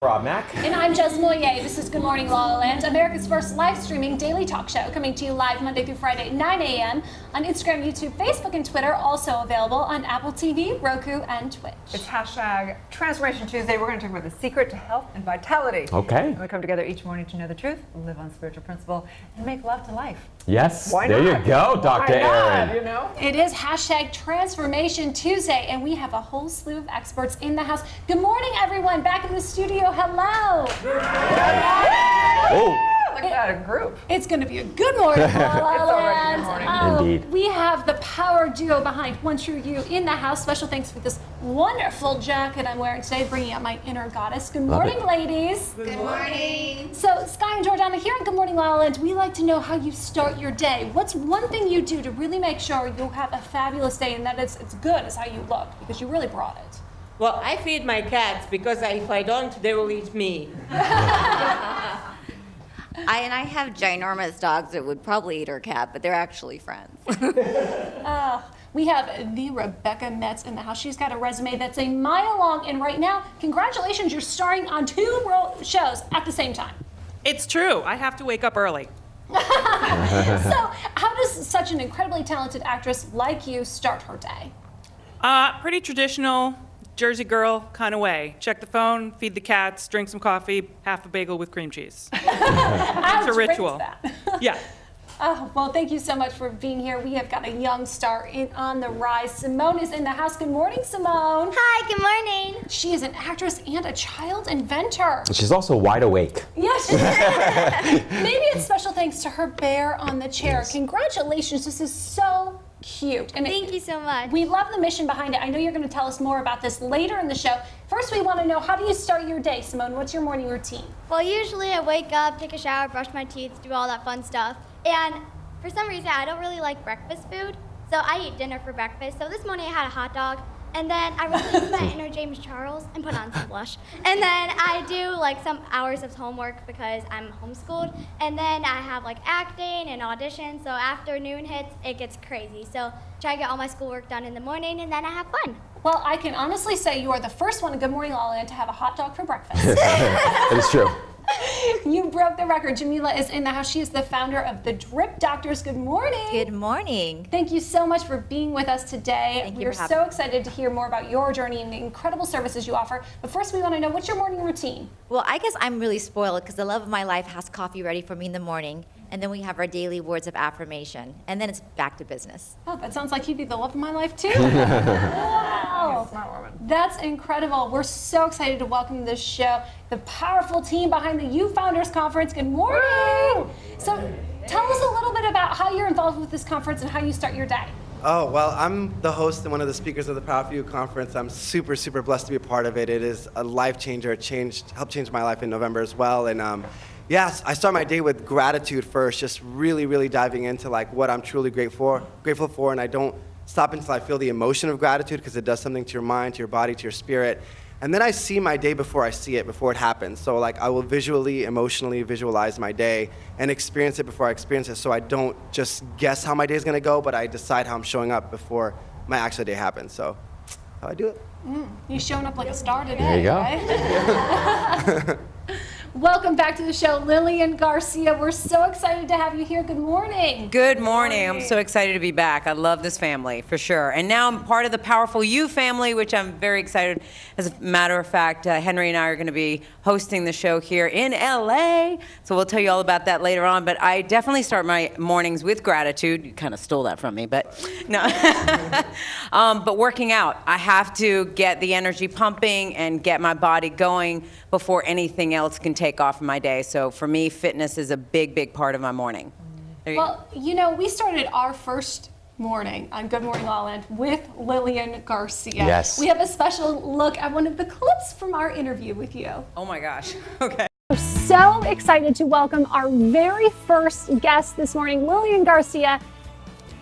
Rob Mack. And I'm Jez Moyer. This is Good Morning LaLa Land, America's first live streaming daily talk show, coming to you live Monday through Friday at 9 a.m. on Instagram, YouTube, Facebook, and Twitter. Also available on Apple TV, Roku, and Twitch. It's hashtag Transformation Tuesday. We're going to talk about the secret to health and vitality. Okay. And we come together each morning to know the truth, live on spiritual principle, and make love to life. Yes. Why there not? you go, Dr. Why not, Erin. you know? It is hashtag Transformation Tuesday, and we have a whole slew of experts in the house. Good morning, everyone. Back in the studio. Hello. Oh. Look at that, a group. It's going to be a good morning, LaLa Land. Indeed. We have the power duo behind One True You in the house. Special thanks for this wonderful jacket I'm wearing today, bringing out my inner goddess. Good morning, ladies. Good morning. So, Sky and Jordana here on Good Morning LaLa Land. We like to know how you start your day. What's one thing you do to really make sure you'll have a fabulous day and that it's good as how you look? Because you really brought it. Well, I feed my cats because if I don't, they will eat me. I have ginormous dogs that would probably eat our cat, but they're actually friends. We have the Rebecca Metz in the house. She's got a resume that's a mile long, and right now, congratulations, you're starring on 2 shows at the same time. It's true. I have to wake up early. So, how does such an incredibly talented actress like you start her day? Pretty traditional Jersey girl kind of way. Check the phone, feed the cats, drink some coffee, half a bagel with cream cheese. It's a ritual. Yeah. Oh, well, thank you so much for being here. We have got a young star on the rise. Simone is in the house. Good morning, Simone. Hi, good morning. She is an actress and a child inventor. She's also wide awake. Yes, she is. Maybe it's special thanks to her bear on the chair. Yes. Congratulations. This is so cute. And Thank you so much. We love the mission behind it. I know you're going to tell us more about this later in the show. First, we want to know, how do you start your day? Simone, what's your morning routine? Well, usually I wake up, take a shower, brush my teeth, do all that fun stuff. And for some reason, I don't really like breakfast food, so I eat dinner for breakfast. So this morning I had a hot dog, and then I released my inner James Charles and put on some blush. And then I do like some hours of homework because I'm homeschooled. And then I have like acting and auditions. So after noon hits, it gets crazy. So try to get all my schoolwork done in the morning, and then I have fun. Well, I can honestly say you are the first one in Good Morning LaLa Land to have a hot dog for breakfast. It is true. You broke the record. Jamila is in the house. She is the founder of the Drip Doctors. Good morning. Good morning. Thank you so much for being with us today. Thank you We are for having so me. excited to hear more about your journey and the incredible services you offer. But first, we want to know, what's your morning routine? Well, I guess I'm really spoiled because the love of my life has coffee ready for me in the morning, and then we have our daily words of affirmation, and then it's back to business. Oh, that sounds like you'd be the love of my life, too. Wow. Smart woman. That's incredible. We're so excited to welcome to this show the powerful team behind the You Founders Conference. Good morning. Woo! So tell us a little bit about how you're involved with this conference and how you start your day. Oh, well, I'm the host and one of the speakers of the Power for You conference. I'm super, super blessed to be a part of it. It is a life changer. It helped change my life in November as well. And yes, I start my day with gratitude first, just really, really diving into like what I'm truly grateful for. And I don't stop until I feel the emotion of gratitude, because it does something to your mind, to your body, to your spirit. And then I see my day before I see it, before it happens. So like I will visually, emotionally visualize my day and experience it before I experience it, so I don't just guess how my day is going to go, but I decide how I'm showing up before my actual day happens. So how I do it. You're showing up like a star today, There you go. right? Welcome back to the show, Lillian Garcia. We're so excited to have you here. Good morning. Good morning. I'm so excited to be back. I love this family, for sure. And now I'm part of the Powerful You family, which I'm very excited. As a matter of fact, Henry and I are going to be hosting the show here in LA. So we'll tell you all about that later on. But I definitely start my mornings with gratitude. You kind of stole that from me, but no. But working out. I have to get the energy pumping and get my body going before anything else can take off in my day. So for me, fitness is a big, big part of my morning. There you go. Well, you know, we started our first morning on Good Morning LaLa Land with Lillian Garcia. Yes. We have a special look at one of the clips from our interview with you. Oh my gosh. Okay. We're so excited to welcome our very first guest this morning, Lillian Garcia.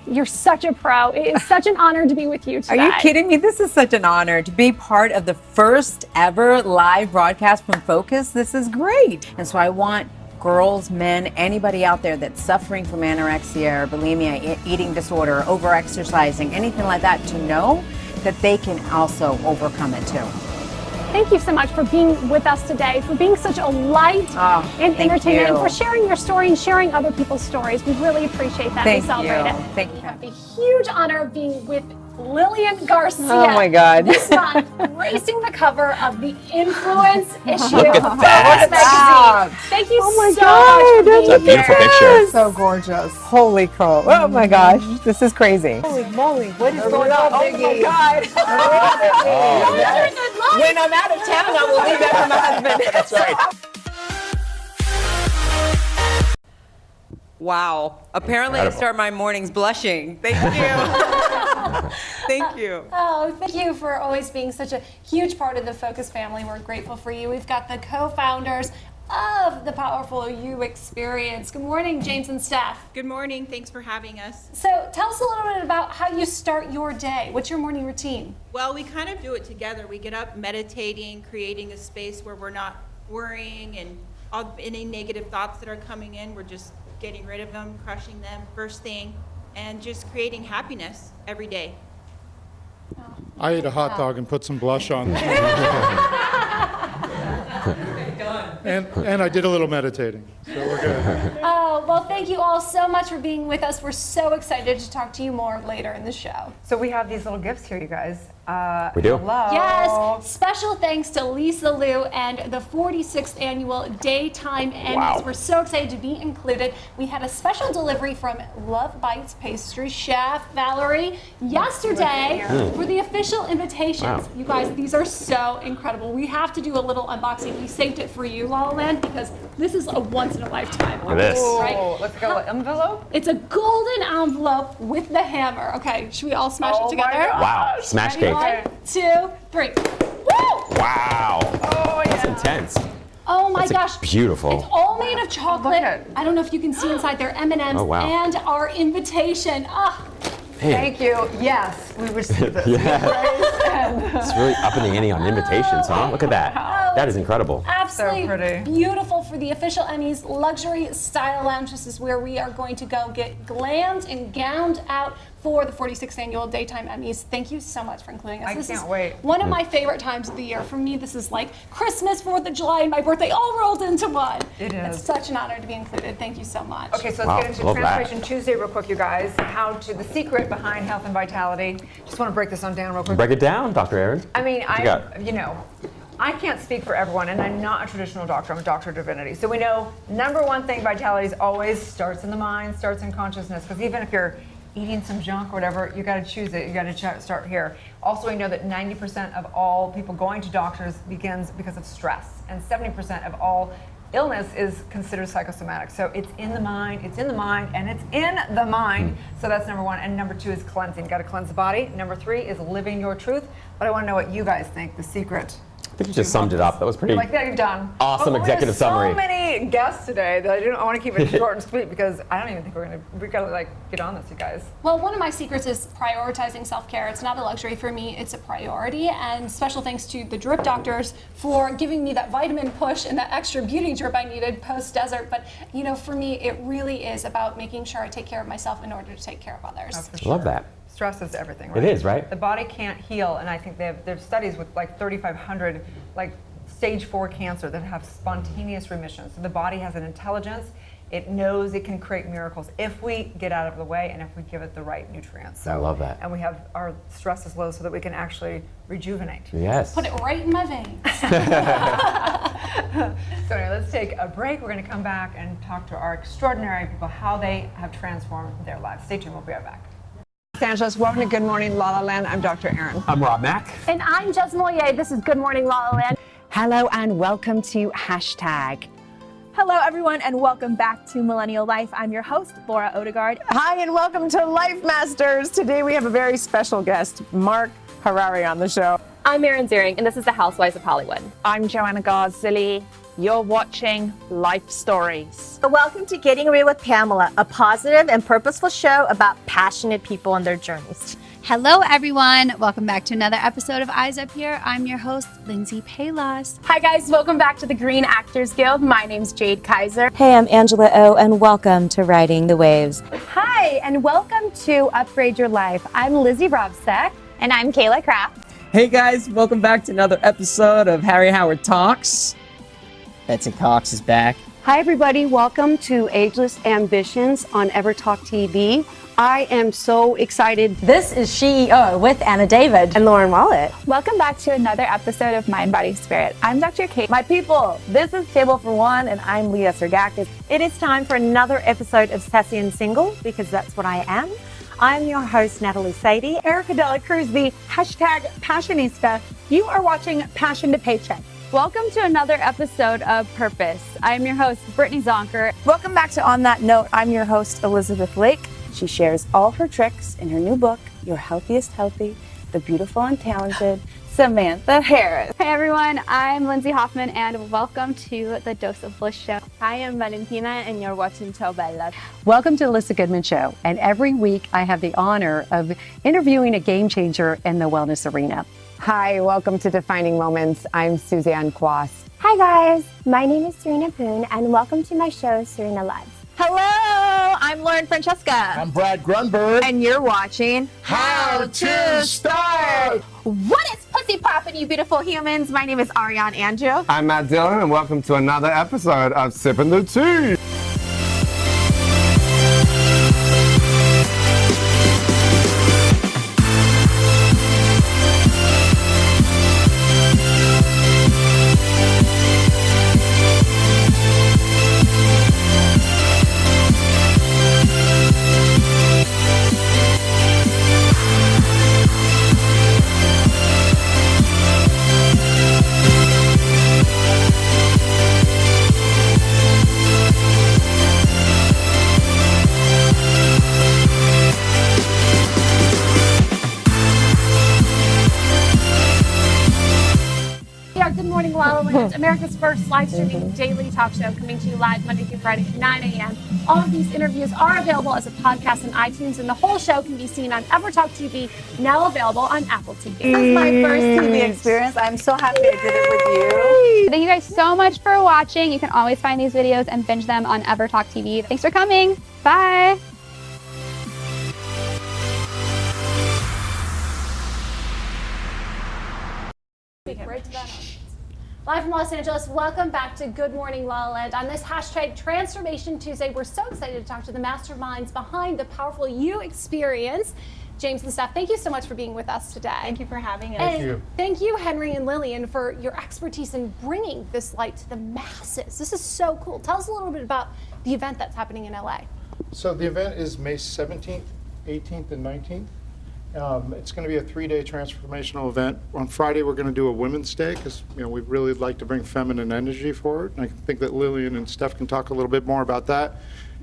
You're such a pro. It is such an honor to be with you today. Are you kidding me? This is such an honor to be part of the first ever live broadcast from Focus. This is great. And so I want girls, men, anybody out there that's suffering from anorexia or bulimia, eating disorder, overexercising, anything like that, to know that they can also overcome it too. Thank you so much for being with us today, for being such a light and thank entertainment, and you. for sharing your story and sharing other people's stories. We really appreciate that. Thank we celebrate you. it. Thank you. We have the huge honor of being with Lillian Garcia. Oh my God. This month, gracing the cover of the Influence issue Look at of that. Focus magazine. Thank you so much for being It's a beautiful here. picture. So gorgeous. Holy crow. Oh my gosh. This is crazy. Holy moly. What is going on? Oh my God. When I'm out of town, I will leave that for my husband. That's right. Wow. Apparently, I Incredible. start my mornings blushing. Thank you. Thank you. Oh, thank you for always being such a huge part of the Focus family. We're grateful for you. We've got the co-founders of the Powerful You Experience. Good morning, James and Steph. Good morning. Thanks for having us. So tell us a little bit about how you start your day. What's your morning routine? Well, we kind of do it together. We get up meditating, creating a space where we're not worrying and any negative thoughts that are coming in, we're just getting rid of them, crushing them first thing, and just creating happiness every day. I ate a hot dog and put some blush on. And I did a little meditating, so we're good. Oh, well, thank you all so much for being with us. We're so excited to talk to you more later in the show. So we have these little gifts here, you guys. We do. Hello. Yes, special thanks to Lisa Liu and the 46th annual Daytime Emmys. Wow. We're so excited to be included. We had a special delivery from Love Bites pastry chef Valerie yesterday for the official invitations. Wow. You guys, these are so incredible. We have to do a little unboxing. We saved it for you, LaLa Land, because this is a once in a lifetime. Look at this. Right? Oh, let's go. Envelope? It's a golden envelope with the hammer. Okay, should we all smash it Oh my together? God. Wow. Smash Ready? cake. 1, 2, 3. Woo! Wow. Oh, That's yeah. intense. Oh my That's gosh. beautiful. It's all made of chocolate. Look at- I don't know if you can see inside their M&Ms Oh, wow. and our invitation. Ah, Man, Thank you. Yes, we received this. yeah. It's really upping the ante on invitations, huh? Look at that. That is incredible. absolutely So pretty. beautiful for the official Emmys Luxury Style Lounge. This is where we are going to go get glammed and gowned out for the 46th annual Daytime Emmys. Thank you so much for including us. I This can't is wait. one of my favorite times of the year. For me, this is like Christmas, 4th of July, and my birthday all rolled into one. It is. It's such an honor to be included. Thank you so much. Okay, so Wow, let's get into love that. Transformation Tuesday real quick, you guys. The secret behind health and vitality. Just want to break this one down real quick. Break it down, Dr. Erin. I mean, What you got? I can't speak for everyone, and I'm not a traditional doctor. I'm a doctor of divinity. So we know number one thing, vitality is always starts in the mind, starts in consciousness. Because even if you're eating some junk or whatever, you got to choose it. You got to start here. Also, we know that 90% of all people going to doctors begins because of stress, and 70% of all illness is considered psychosomatic. So it's in the mind, and it's in the mind. So that's number one. And number two is cleansing. Got to cleanse the body. Number three is living your truth. But I want to know what you guys think, the secret. I think you just summed it up. That was pretty Like that, you're done. awesome But executive summary. So many guests today that I want to keep it short and sweet because I don't even think we gotta like get on this, you guys. Well, one of my secrets is prioritizing self-care. It's not a luxury for me, it's a priority. And special thanks to the drip doctors for giving me that vitamin push and that extra beauty drip I needed post-desert. But for me, it really is about making sure I take care of myself in order to take care of others. I love that. Stress is everything, right? It is, right? The body can't heal, and I think they have studies with like 3,500 like stage 4 cancer that have spontaneous remission. So the body has an intelligence. It knows it can create miracles if we get out of the way and if we give it the right nutrients. So, I love that. And we have our stress is low so that we can actually rejuvenate. Yes. Put it right in my veins. So anyway, let's take a break. We're going to come back and talk to our extraordinary people, how they have transformed their lives. Stay tuned. We'll be right back. Los Angeles, welcome to Good Morning LaLa Land. I'm Dr. Erin. I'm Rob Mack. And I'm Jess Moyer. This is Good Morning LaLa Land. Hello and welcome to Hashtag. Hello, everyone, and welcome back to Millennial Life. I'm your host, Laura Odegaard. Hi, and welcome to Life Masters. Today we have a very special guest, Mark Harari, on the show. I'm Erin Ziering, and this is the Housewives of Hollywood. I'm Joanna Garzilli. You're watching Life Stories. Welcome to Getting Real with Pamela, a positive and purposeful show about passionate people and their journeys. Hello, everyone. Welcome back to another episode of Eyes Up Here. I'm your host, Lindsay Palos. Hi, guys. Welcome back to the Green Actors Guild. My name's Jade Kaiser. Hey, I'm Angela O, and welcome to Riding the Waves. Hi, and welcome to Upgrade Your Life. I'm Lizzie Robsek. And I'm Kayla Kraft. Hey guys, welcome back to another episode of Harry Howard Talks. Betsy Cox is back. Hi everybody, welcome to Ageless Ambitions on EverTalk TV. I am so excited. This is CEO with Anna David and Lauren Wallet. Welcome back to another episode of Mind, Body, Spirit. I'm Dr. Kate. My people, this is Table for One, and I'm Leah Sergakis. It is time for another episode of Sassy and Single, because that's what I am. I'm your host, Natalie Sadie. Erica Dela Cruz, the #Passionista. You are watching Passion to Paycheck. Welcome to another episode of Purpose. I'm your host, Brittany Zonker. Welcome back to On That Note. I'm your host, Elizabeth Lake. She shares all her tricks in her new book, Your Healthiest Healthy, The Beautiful and Talented Samantha Harris. Hey everyone, I'm Lindsay Hoffman and welcome to the Dose of Bliss show. Hi, I'm Valentina and you're watching Ciao Bella. Welcome to the Alyssa Goodman Show, and every week I have the honor of interviewing a game changer in the wellness arena. Hi, welcome to Defining Moments. I'm Suzanne Quas. Hi guys, my name is Serena Poon and welcome to my show, Serena Lives. Hello, I'm Lauren Francesca. I'm Brad Grunberg. And you're watching How to Start. What is pussy poppin', you beautiful humans? My name is Ariane Andrew. I'm Matt Dillon, and welcome to another episode of Sippin' the Tea. America's first live streaming daily talk show, coming to you live Monday through Friday at 9 a.m. All of these interviews are available as a podcast on iTunes, and the whole show can be seen on EverTalk TV, now available on Apple TV. This is my first TV experience. I'm so happy I did it with you. Thank you guys so much for watching. You can always find these videos and binge them on EverTalk TV. Thanks for coming. Bye. Live from Los Angeles, welcome back to Good Morning La La Land. On this #Transformation Tuesday, we're so excited to talk to the masterminds behind the Powerful You experience. James and Steph, thank you so much for being with us today. Thank you for having us. And thank you, Henry and Lillian, for your expertise in bringing this light to the masses. This is so cool. Tell us a little bit about the event that's happening in LA. So the event is May 17th, 18th, and 19th. It's going to be a 3-day transformational event. On Friday, we're going to do a Women's Day because we really like to bring feminine energy forward. And I think that Lillian and Steph can talk a little bit more about that.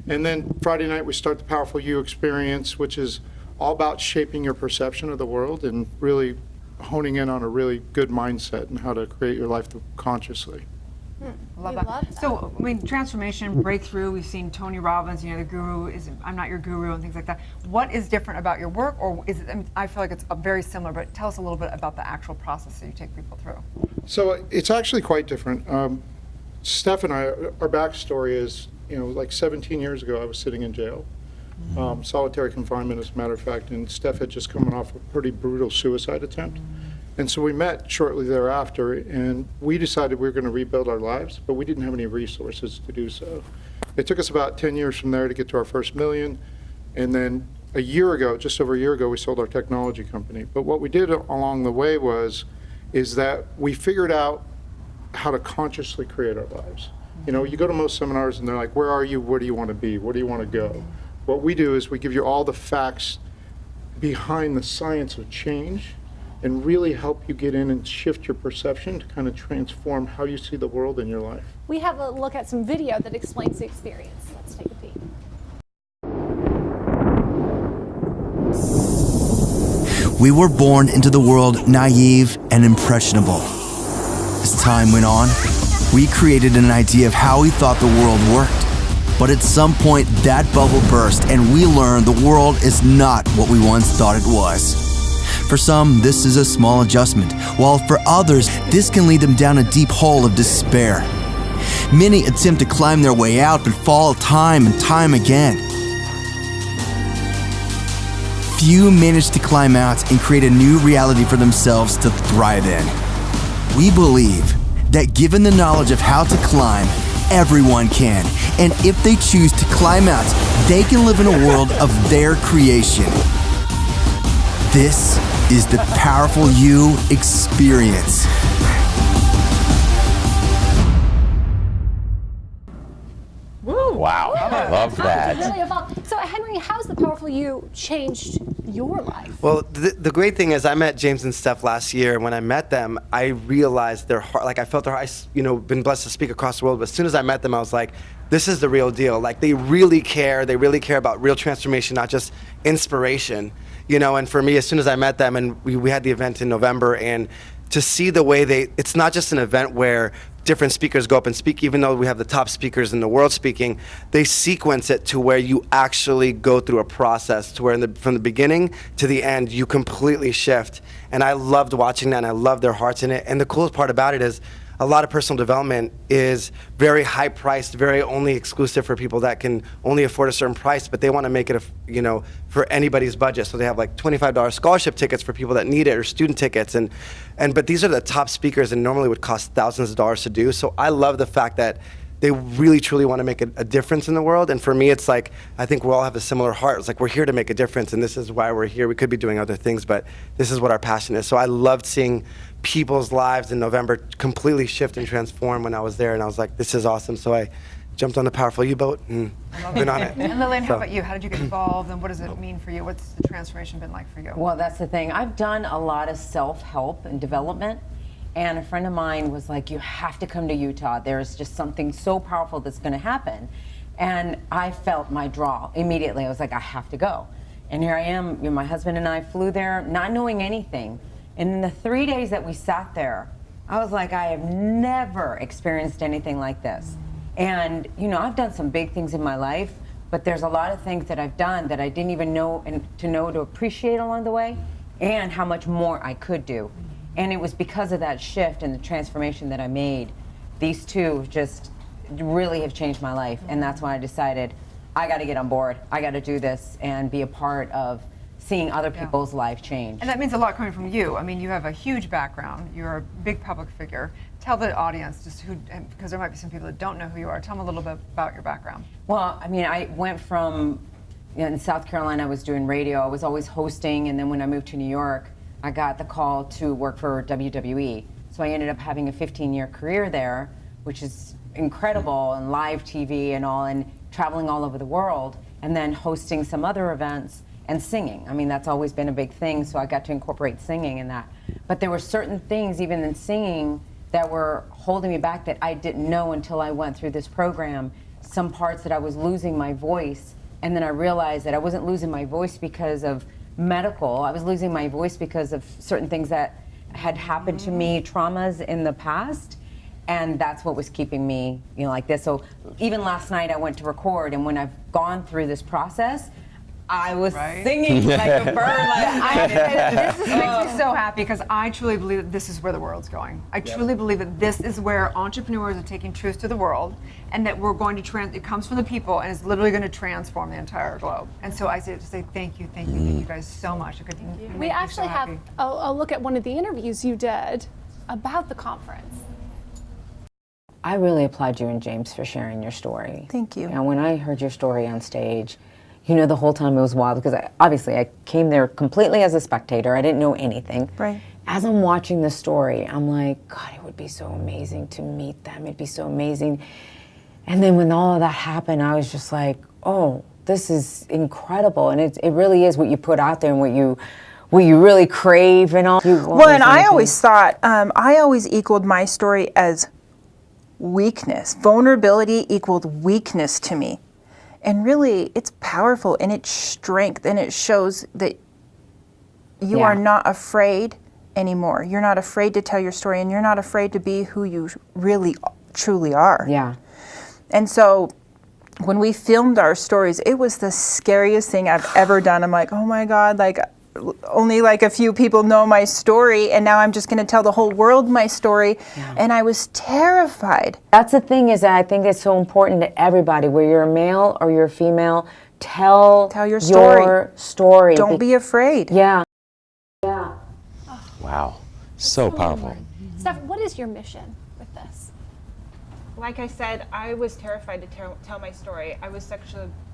And then Friday night, we start the Powerful You experience, which is all about shaping your perception of the world and really honing in on a really good mindset and how to create your life consciously. Love that. So, I mean, transformation, breakthrough, we've seen Tony Robbins, the guru is, I'm not your guru and things like that. What is different about your work, or is it, I feel like it's very similar, but tell us a little bit about the actual process that you take people through. So it's actually quite different. Steph and I, our backstory is, like 17 years ago, I was sitting in jail, solitary confinement as a matter of fact, and Steph had just come off a pretty brutal suicide attempt. And so we met shortly thereafter, and we decided we were going to rebuild our lives, but we didn't have any resources to do so. It took us about 10 years from there to get to our first million, and then a year ago, just over a year ago, we sold our technology company. But what we did along the way is that we figured out how to consciously create our lives. You go to most seminars and they're like, where are you? Where do you want to be? Where do you want to go? What we do is we give you all the facts behind the science of change and really help you get in and shift your perception to kind of transform how you see the world in your life. We have a look at some video that explains the experience. Let's take a peek. We were born into the world naive and impressionable. As time went on, we created an idea of how we thought the world worked. But at some point, that bubble burst and we learned the world is not what we once thought it was. For some, this is a small adjustment, while for others, this can lead them down a deep hole of despair. Many attempt to climb their way out, but fall time and time again. few manage to climb out and create a new reality for themselves to thrive in. We believe that given the knowledge of how to climb, everyone can. And if they choose to climb out, they can live in a world of their creation. This is the Powerful You experience. Wow, I love that. Really evolved. So, Henry, how's the Powerful You changed your life? Well, the great thing is I met James and Steph last year. When I met them, I realized their heart, like I felt their heart, been blessed to speak across the world, but as soon as I met them, I was like, this is the real deal. Like they really care about real transformation, not just inspiration, and for me, as soon as I met them and we had the event in November, and to see the way it's not just an event where different speakers go up and speak, even though we have the top speakers in the world speaking, they sequence it to where you actually go through a process to where from the beginning to the end, you completely shift. And I loved watching that, and I loved their hearts in it. And the coolest part about it is a lot of personal development is very high priced, very only exclusive for people that can only afford a certain price, but they want to make it, for anybody's budget. So they have like $25 scholarship tickets for people that need it, or student tickets. But these are the top speakers, and normally would cost thousands of dollars to do. So I love the fact that they really truly want to make a difference in the world. And for me, it's like, I think we all have a similar heart. It's like, we're here to make a difference, and this is why we're here. We could be doing other things, but this is what our passion is. So I loved seeing people's lives in November completely shift and transform when I was there, and I was like, this is awesome. So I jumped on the Powerful You boat and been on it. And Lillian, how about you? How did you get involved, and what does it mean for you? What's the transformation been like for you? Well, that's the thing. I've done a lot of self-help and development, and a friend of mine was like, you have to come to Utah. There's just something so powerful that's going to happen. And I felt my draw immediately. I was like, I have to go. And here I am. My husband and I flew there not knowing anything. And in the 3 days that we sat there, I was like, I have never experienced anything like this. And, I've done some big things in my life, but there's a lot of things that I've done that I didn't even know to appreciate along the way, and how much more I could do. And it was because of that shift and the transformation that I made. These two just really have changed my life. And that's when I decided, I got to get on board. I got to do this and be a part of seeing other people's life change. And that means a lot coming from you. I mean, you have a huge background. You're a big public figure. Tell the audience just because there might be some people that don't know who you are. Tell them a little bit about your background. Well, I mean, I went from, in South Carolina, I was doing radio. I was always hosting. And then when I moved to New York, I got the call to work for WWE. So I ended up having a 15-year career there, which is incredible, and live TV and all, and traveling all over the world, and then hosting some other events. And singing. I mean, that's always been a big thing, so I got to incorporate singing in that. But there were certain things, even in singing, that were holding me back that I didn't know until I went through this program. Some parts that I was losing my voice, and then I realized that I wasn't losing my voice because of medical. I was losing my voice because of certain things that had happened to me, traumas in the past, and that's what was keeping me, like this. So even last night I went to record, and when I've gone through this process, I was singing like a bird. This makes me so happy because I truly believe that this is where the world's going. I truly believe that this is where entrepreneurs are taking truth to the world, and that we're going to it comes from the people, and it's literally going to transform the entire globe. And so I say thank you guys so much. We actually have a look at one of the interviews you did about the conference. I really applaud you and James for sharing your story. Thank you. And when I heard your story on stage, the whole time it was wild because I came there completely as a spectator. I didn't know anything. Right. As I'm watching the story, I'm like, God, it would be so amazing to meet them. It'd be so amazing. And then when all of that happened, I was just like, oh, this is incredible. And it really is what you put out there and what you really crave and all. Well, and I always thought, I always equaled my story as weakness. Vulnerability equaled weakness to me. And really, it's powerful, and it's strength, and it shows that you are not afraid anymore. You're not afraid to tell your story, and you're not afraid to be who you really, truly are. Yeah. And so when we filmed our stories, it was the scariest thing I've ever done. I'm like, oh my God, only a few people know my story, and now I'm just going to tell the whole world my story. Yeah. And I was terrified. That's the thing, is that I think it's so important to everybody, whether you're a male or you're a female, tell your story. Your story. Don't be afraid. Yeah. Wow. So powerful. Steph, what is your mission with this? Like I said, I was terrified to tell my story. I was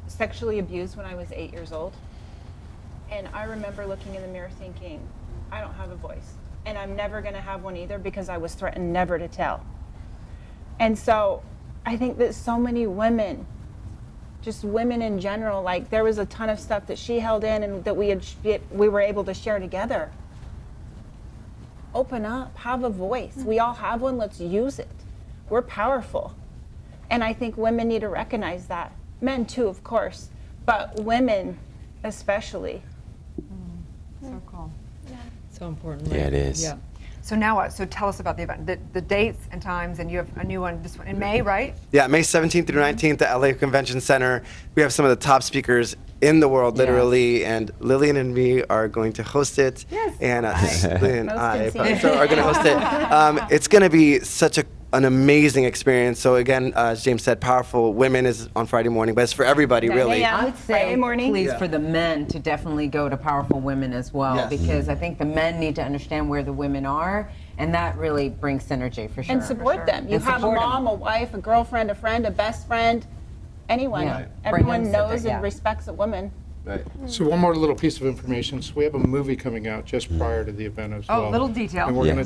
sexually abused when I was 8 years old. And I remember looking in the mirror thinking, I don't have a voice. And I'm never going to have one either because I was threatened never to tell. And so I think that so many women, just women in general, like there was a ton of stuff that she held in and that we were able to share together. Open up, have a voice. We all have one, let's use it. We're powerful. And I think women need to recognize that. Men too, of course, but women especially. So cool. Yeah. So important. Yeah, it is. Yeah. So now what? So tell us about the event, the dates and times, and you have a new one this one in May, right? Yeah, May 17th through 19th at LA Convention Center. We have some of the top speakers in the world, literally, and Lillian and me are going to host it. Yes. And Lillian and I are going to host it. It's going to be such an amazing experience. So again, as James said, Powerful Women is on Friday morning, but it's for everybody, really. I would say, please, Yeah. for the men to definitely go to Powerful Women as well, Yes. because I think the men need to understand where the women are, and that really brings synergy for sure. And support them. You And have a support 'em. mom, a wife, a girlfriend, a friend, a best friend, anyone. Yeah. Bring Everyone them, sit knows there, and respects a woman. Right. So one more little piece of information. So we have a movie coming out just prior to the event as well. Oh, little detail. And we're going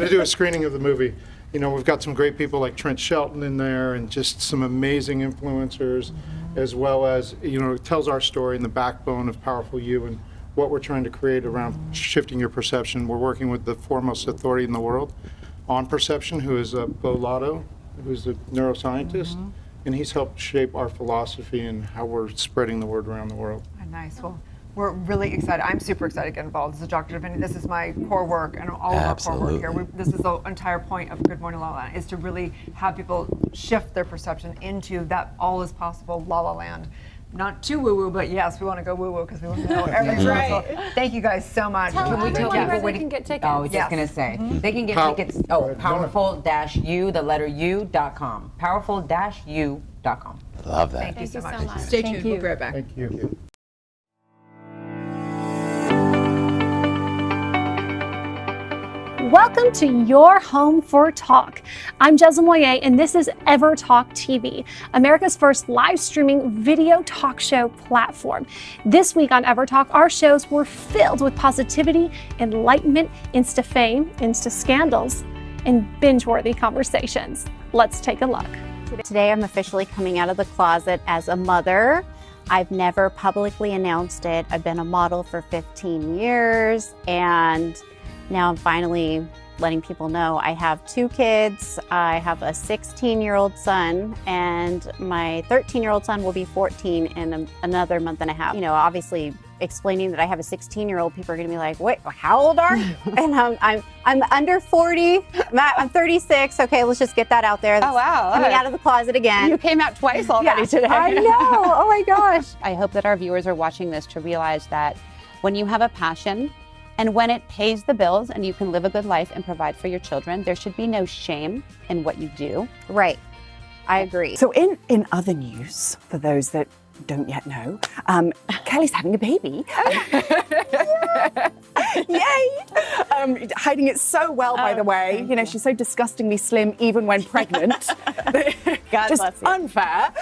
to do a screening of the movie. You know, we've got some great people like Trent Shelton in there, and just some amazing influencers, as well as, you know, it tells our story and the backbone of Powerful You and what we're trying to create around shifting your perception. We're working with the foremost authority in the world on perception, who is Bo Lotto, who's a neuroscientist, and he's helped shape our philosophy and how we're spreading the word around the world. Oh, nice. Well, we're really excited. I'm super excited to get involved. As a Dr. Divinity, this is my core work and all of our core work here. This is the entire point of Good Morning LaLa, is to really have people shift their perception into that all is possible La La Land. Not too woo-woo, but yes, we want to go woo-woo because we want to know every detail. Right. So thank you guys so much. Tell everyone where they can get tickets. I was just going to say, they can get tickets, powerful-u.com. Powerful-u.com. Love that. Thank you so much. Stay tuned. We'll be right back. Thank you. Welcome to your home for talk. I'm Jezza Moyer, and this is Ever Talk TV, America's first live streaming video talk show platform. This week on Ever Talk, our shows were filled with positivity, enlightenment, Insta fame, Insta scandals, and binge-worthy conversations. Let's take a look. Today I'm officially coming out of the closet as a mother. I've never publicly announced it. I've been a model for 15 years, and now I'm finally letting people know I have 2 kids. I have a 16-year-old son, and my 13-year-old son will be 14 in another month and a half. You know, obviously explaining that I have a 16-year-old, people are gonna be like, wait, how old are you? And I'm under 40, I'm 36. Okay, let's just get that out there. Oh, wow. Coming out of the closet again. You came out twice already today. I know, oh my gosh. I hope that our viewers are watching this to realize that when you have a passion and when it pays the bills and you can live a good life and provide for your children, there should be no shame in what you do. Right, I agree. So in other news, for those that don't yet know, Kelly's having a baby. Yay! Hiding it so well, by the way. You know, she's so disgustingly slim even when pregnant. God Just bless you. unfair.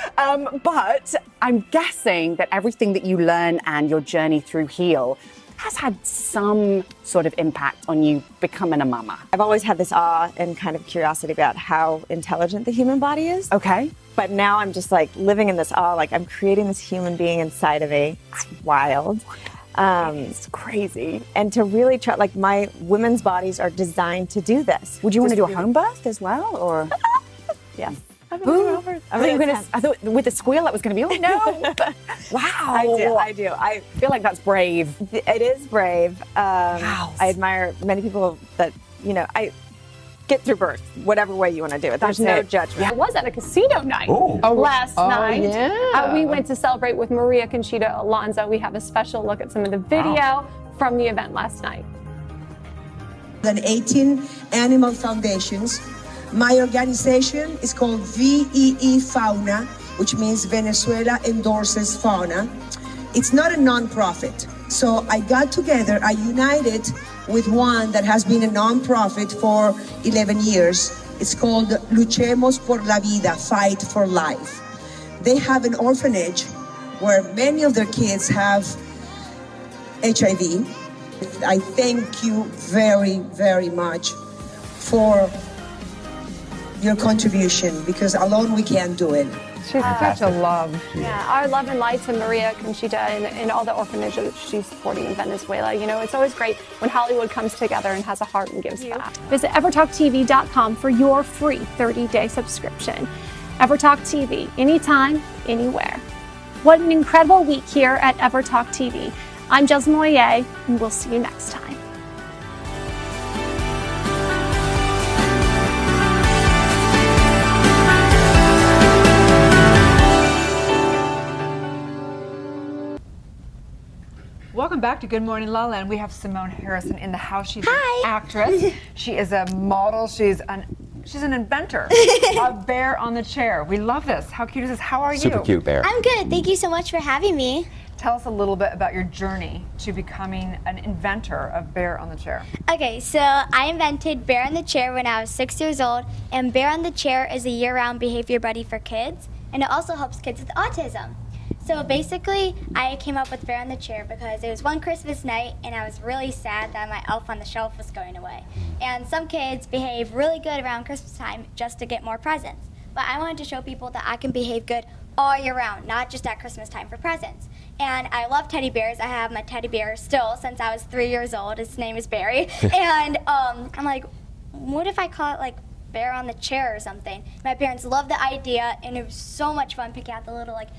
But I'm guessing that everything that you learn and your journey through Heal has had some sort of impact on you becoming a mama. I've always had this awe and kind of curiosity about how intelligent the human body is. Okay. But now I'm just like living in this awe, like I'm creating this human being inside of me. It's wild. It's crazy. And to really try, like my women's bodies are designed to do this. Would you want to do a home birth as well, or? Yeah. I thought with a squeal that was going to be, oh no. Wow. I do. I feel like that's brave. It is brave. Wow. I admire many people that, you know, I get through birth, whatever way you want to do it. There's That's no it. judgment. I was at a casino night last night. Yeah. We went to celebrate with Maria Conchita Alonso. We have a special look at some of the video from the event last night. Than 18 animal foundations. My organization is called VEE Fauna. which means Venezuela endorses fauna. It's not a non-profit. So I got together, I united with one that has been a non-profit for 11 years. It's called Luchemos por la Vida, Fight for Life. They have an orphanage where many of their kids have HIV. I thank you very, very much for your contribution, because alone we can't do it. She's such a love. Yeah, our love and light to Maria Conchita and all the orphanages that she's supporting in Venezuela. You know, it's always great when Hollywood comes together and has a heart and gives back. Visit evertalktv.com for your free 30-day subscription. EverTalk TV, anytime, anywhere. What an incredible week here at EverTalk TV. I'm Jez Moyer, and we'll see you next time. Welcome back to Good Morning LaLa, and we have Simona Harrison in the house. She's an actress. She is a model. She's an inventor. A bear on the chair. We love this. How cute is this? How are you? Super cute bear. I'm good. Thank you so much for having me. Tell us a little bit about your journey to becoming an inventor of Bear on the Chair. Okay, so I invented Bear on the Chair when I was 6 years old, and Bear on the Chair is a year-round behavior buddy for kids, and it also helps kids with autism. So basically, I came up with Bear on the Chair because it was one Christmas night and I was really sad that my elf on the shelf was going away. And some kids behave really good around Christmas time just to get more presents. But I wanted to show people that I can behave good all year round, not just at Christmas time for presents. And I love teddy bears. I have my teddy bear still since I was 3 years old. His name is Barry. And I'm like, what if I call it like Bear on the Chair or something? My parents loved the idea, and it was so much fun picking out the little, like,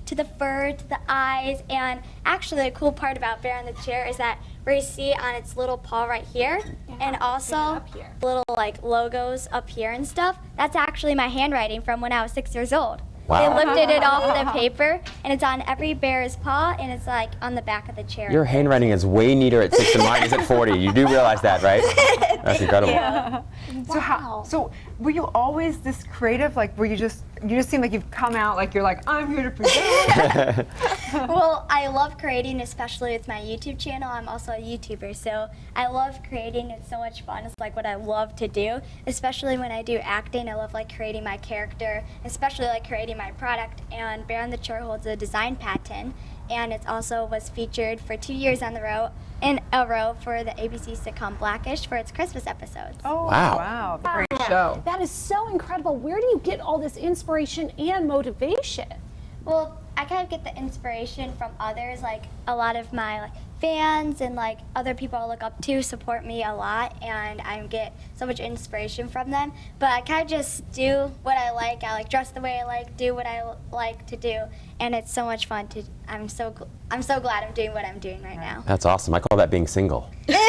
to the fur, to the eyes. And actually, the cool part about Bear on the Chair is that where you see on its little paw right here, and also up here, little like logos up here and stuff, that's actually my handwriting from when I was 6 years old. Wow. They lifted it off the paper, and it's on every bear's paw, and it's like on the back of the chair. Your handwriting is way neater at 6 than mine is at 40. You do realize that, right? That's incredible. Yeah. So were you always this creative? Like, were you just seem like you've come out like you're like, I'm here to present. Well, I love creating, especially with my YouTube channel. I'm also a YouTuber, so I love creating. It's so much fun. It's like what I love to do, especially when I do acting. I love like creating my character, especially like creating my product. And Bear on the Chair holds a design patent, and it also was featured for 2 years in a row for the ABC sitcom Blackish for its Christmas episodes. Oh, wow. Great show. That is so incredible. Where do you get all this inspiration and motivation? Well, I kind of get the inspiration from others, like a lot of my fans and like other people I look up to support me a lot, and I get so much inspiration from them. But I kind of just do what I like. I like dress the way I like, do what I like to do, and it's so much fun to. I'm so glad I'm doing what I'm doing right now. That's awesome. I call that being single. That's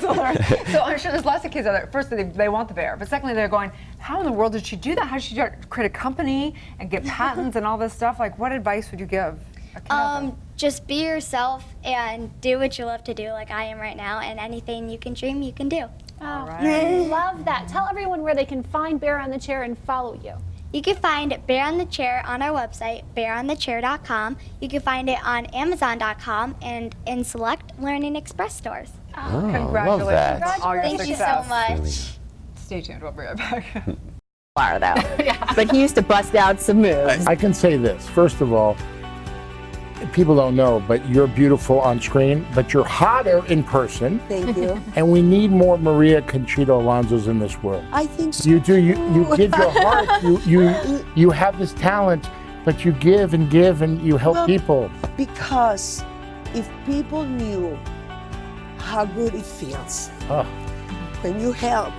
hilarious. So I'm sure there's lots of kids out there. First, they want the bear, but secondly, they're going, how in the world did she do that? How did she create a company and get patents and all this stuff? Like, what advice would you give? Just be yourself and do what you love to do, like I am right now, and anything you can dream, you can do. Oh, right. Love that. Tell everyone where they can find Bear on the Chair and follow you. You can find Bear on the Chair on our website, bearonthechair.com. You can find it on amazon.com and in select Learning Express stores. Oh, Congratulations. love that. On your Thank success. you so much. Really. Stay tuned. We'll be right back. Though. But he used to bust out some moves. I can say this. First of all, people don't know, but you're beautiful on screen, but you're hotter in person. Thank you. And we need more Maria Conchita Alonsos in this world. I think so. You do. You give your heart. You have this talent, but you give and you help people. Because if people knew how good it feels when you help,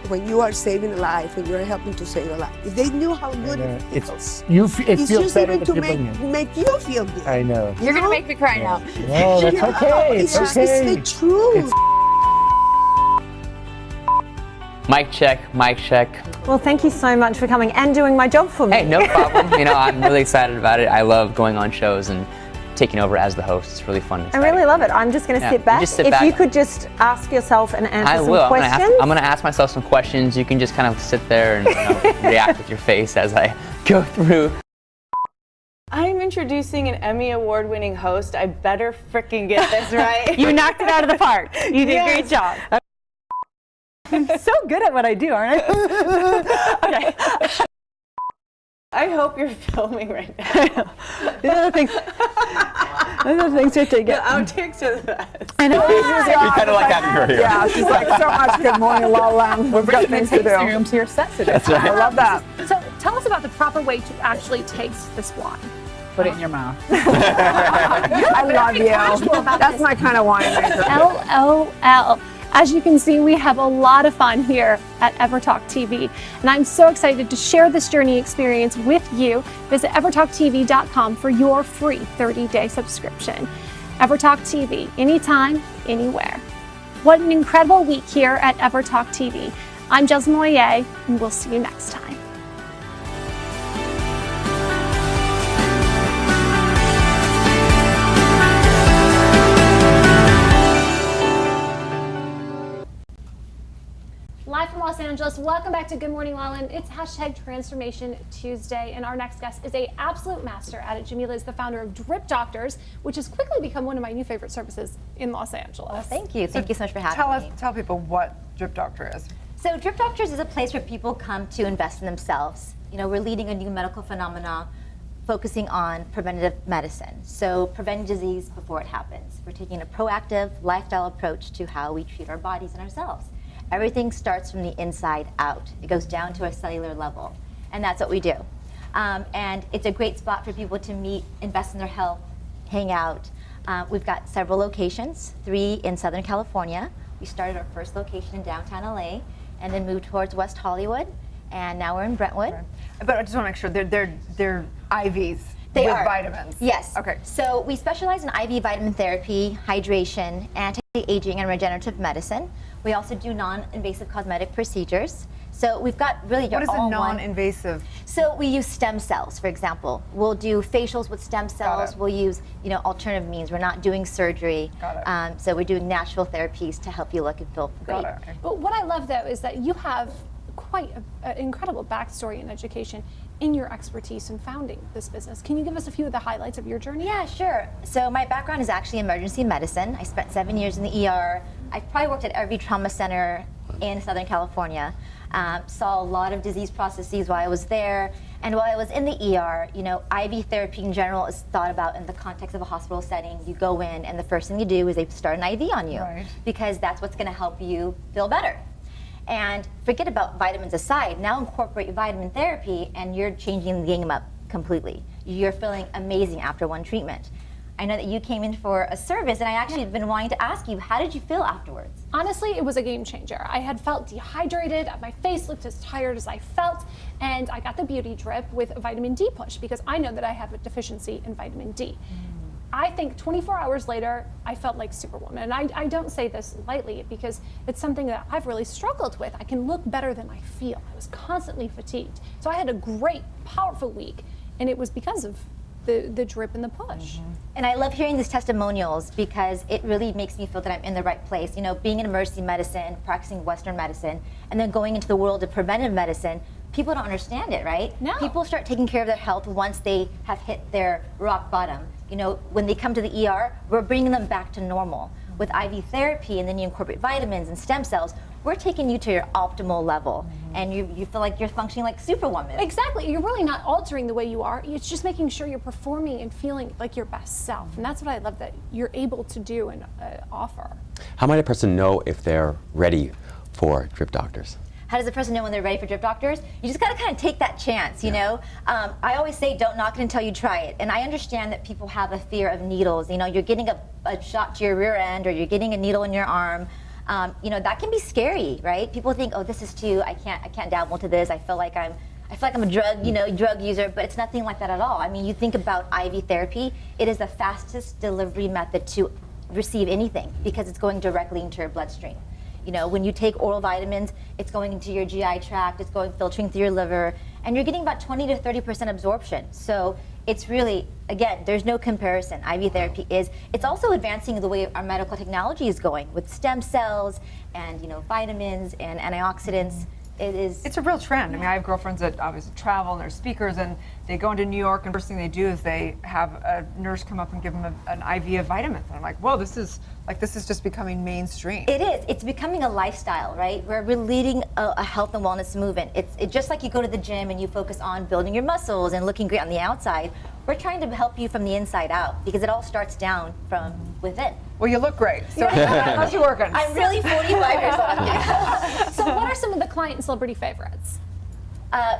when you are saving a life, when you're helping to save a life, if they knew how good it feels, it feels just better even to to make you feel good. I know. You're going to make me cry now. No, that's okay. It's okay. It's the truth. Mic check, mic check. Well, thank you so much for coming and doing my job for me. Hey, no problem. I'm really excited about it. I love going on shows and taking over as the host. It's really fun. I really love it. I'm just going to sit back. If you could just ask yourself and answer some questions. I'm going to ask myself some questions. You can just kind of sit there and react with your face as I go through. I'm introducing an Emmy Award-winning host. I better freaking get this right. You knocked it out of the park. You did a great job. I'm so good at what I do, aren't I? Okay. I hope you're filming right now. These are the things to take. The outtakes are the best. I know. We kind of like having her here. Yeah, she's like, so much good morning, LaLa. We've got things to do. Rooms here set today. That's right. I love that. So tell us about the proper way to actually taste this wine. Put it in your mouth. I love you. That's my kind of winemaker. LOL. As you can see, we have a lot of fun here at EverTalk TV, and I'm so excited to share this journey experience with you. Visit evertalktv.com for your free 30-day subscription. EverTalk TV, anytime, anywhere. What an incredible week here at EverTalk TV. I'm Jasmine Moyer, and we'll see you next time. Live from Los Angeles, welcome back to Good Morning LaLa. It's #Transformation Tuesday, and our next guest is an absolute master at it. Jamila is the founder of Drip Doctors, which has quickly become one of my new favorite services in Los Angeles. Well, thank you. Thank you so much for having me. Tell people what Drip Doctor is. So Drip Doctors is a place where people come to invest in themselves. You know, we're leading a new medical phenomena focusing on preventative medicine. So preventing disease before it happens. We're taking a proactive lifestyle approach to how we treat our bodies and ourselves. Everything starts from the inside out. It goes down to a cellular level, and that's what we do. And it's a great spot for people to meet, invest in their health, hang out. We've got several locations, 3 in Southern California. We started our first location in downtown LA, and then moved towards West Hollywood, and now we're in Brentwood. But I just want to make sure they're IVs. They with are. vitamins. Yes. Okay. So we specialize in IV vitamin therapy, hydration, anti-aging, and regenerative medicine. We also do non-invasive cosmetic procedures. So we've got really What is a all non-invasive? So we use stem cells, for example. We'll do facials with stem cells. We'll use, alternative means. We're not doing surgery. Got it. So we're doing natural therapies to help you look and feel great. But what I love, though, is that you have quite an incredible backstory and education in your expertise in founding this business. Can you give us a few of the highlights of your journey? Yeah, sure. So my background is actually emergency medicine. I spent 7 years in the ER. I've probably worked at every trauma center in Southern California. Saw a lot of disease processes while I was there. And while I was in the ER, IV therapy in general is thought about in the context of a hospital setting. You go in, and the first thing you do is they start an IV on you, because that's what's going to help you feel better. And forget about vitamins aside, now incorporate vitamin therapy, and you're changing the game up completely. You're feeling amazing after one treatment. I know that you came in for a service, and I actually have been wanting to ask you, how did you feel afterwards? Honestly, it was a game changer. I had felt dehydrated, my face looked as tired as I felt, and I got the beauty drip with a vitamin D push because I know that I have a deficiency in vitamin D. I think 24 hours later, I felt like Superwoman. And I don't say this lightly because it's something that I've really struggled with. I can look better than I feel. I was constantly fatigued. So I had a great, powerful week, and it was because of the drip and the push. And I love hearing these testimonials because it really makes me feel that I'm in the right place. Being in emergency medicine, practicing Western medicine, and then going into the world of preventive medicine, people don't understand it, right? No. People start taking care of their health once they have hit their rock bottom. When they come to the ER, we're bringing them back to normal. With IV therapy, and then you incorporate vitamins and stem cells, we're taking you to your optimal level, and you feel like you're functioning like Superwoman. Exactly. You're really not altering the way you are. It's just making sure you're performing and feeling like your best self. And that's what I love that you're able to do and offer. How might a person know if they're ready for Drip Doctors? How does a person know when they're ready for Drip Doctors? You just gotta kind of take that chance, I always say don't knock it until you try it. And I understand that people have a fear of needles. You're getting a shot to your rear end, or you're getting a needle in your arm. That can be scary, right? People think, oh, this is too, I can't dabble into this. I feel like I'm a drug user, but it's nothing like that at all. I mean, you think about IV therapy, it is the fastest delivery method to receive anything because it's going directly into your bloodstream. When you take oral vitamins, it's going into your GI tract, it's filtering through your liver, and you're getting about 20 to 30% absorption. So it's really, again, there's no comparison. IV therapy it's also advancing the way our medical technology is going with stem cells and, vitamins and antioxidants. It's a real trend. I mean, I have girlfriends that obviously travel and they're speakers, and they go into New York, and first thing they do is they have a nurse come up and give them an IV of vitamins. And I'm like, whoa, this is just becoming mainstream. It is. It's becoming a lifestyle, right? We're leading a health and wellness movement. It's just like you go to the gym and you focus on building your muscles and looking great on the outside. We're trying to help you from the inside out, because it all starts down from within. Well, you look great. So how's you working? I'm really 45 years old. So what are some of the client and celebrity favorites?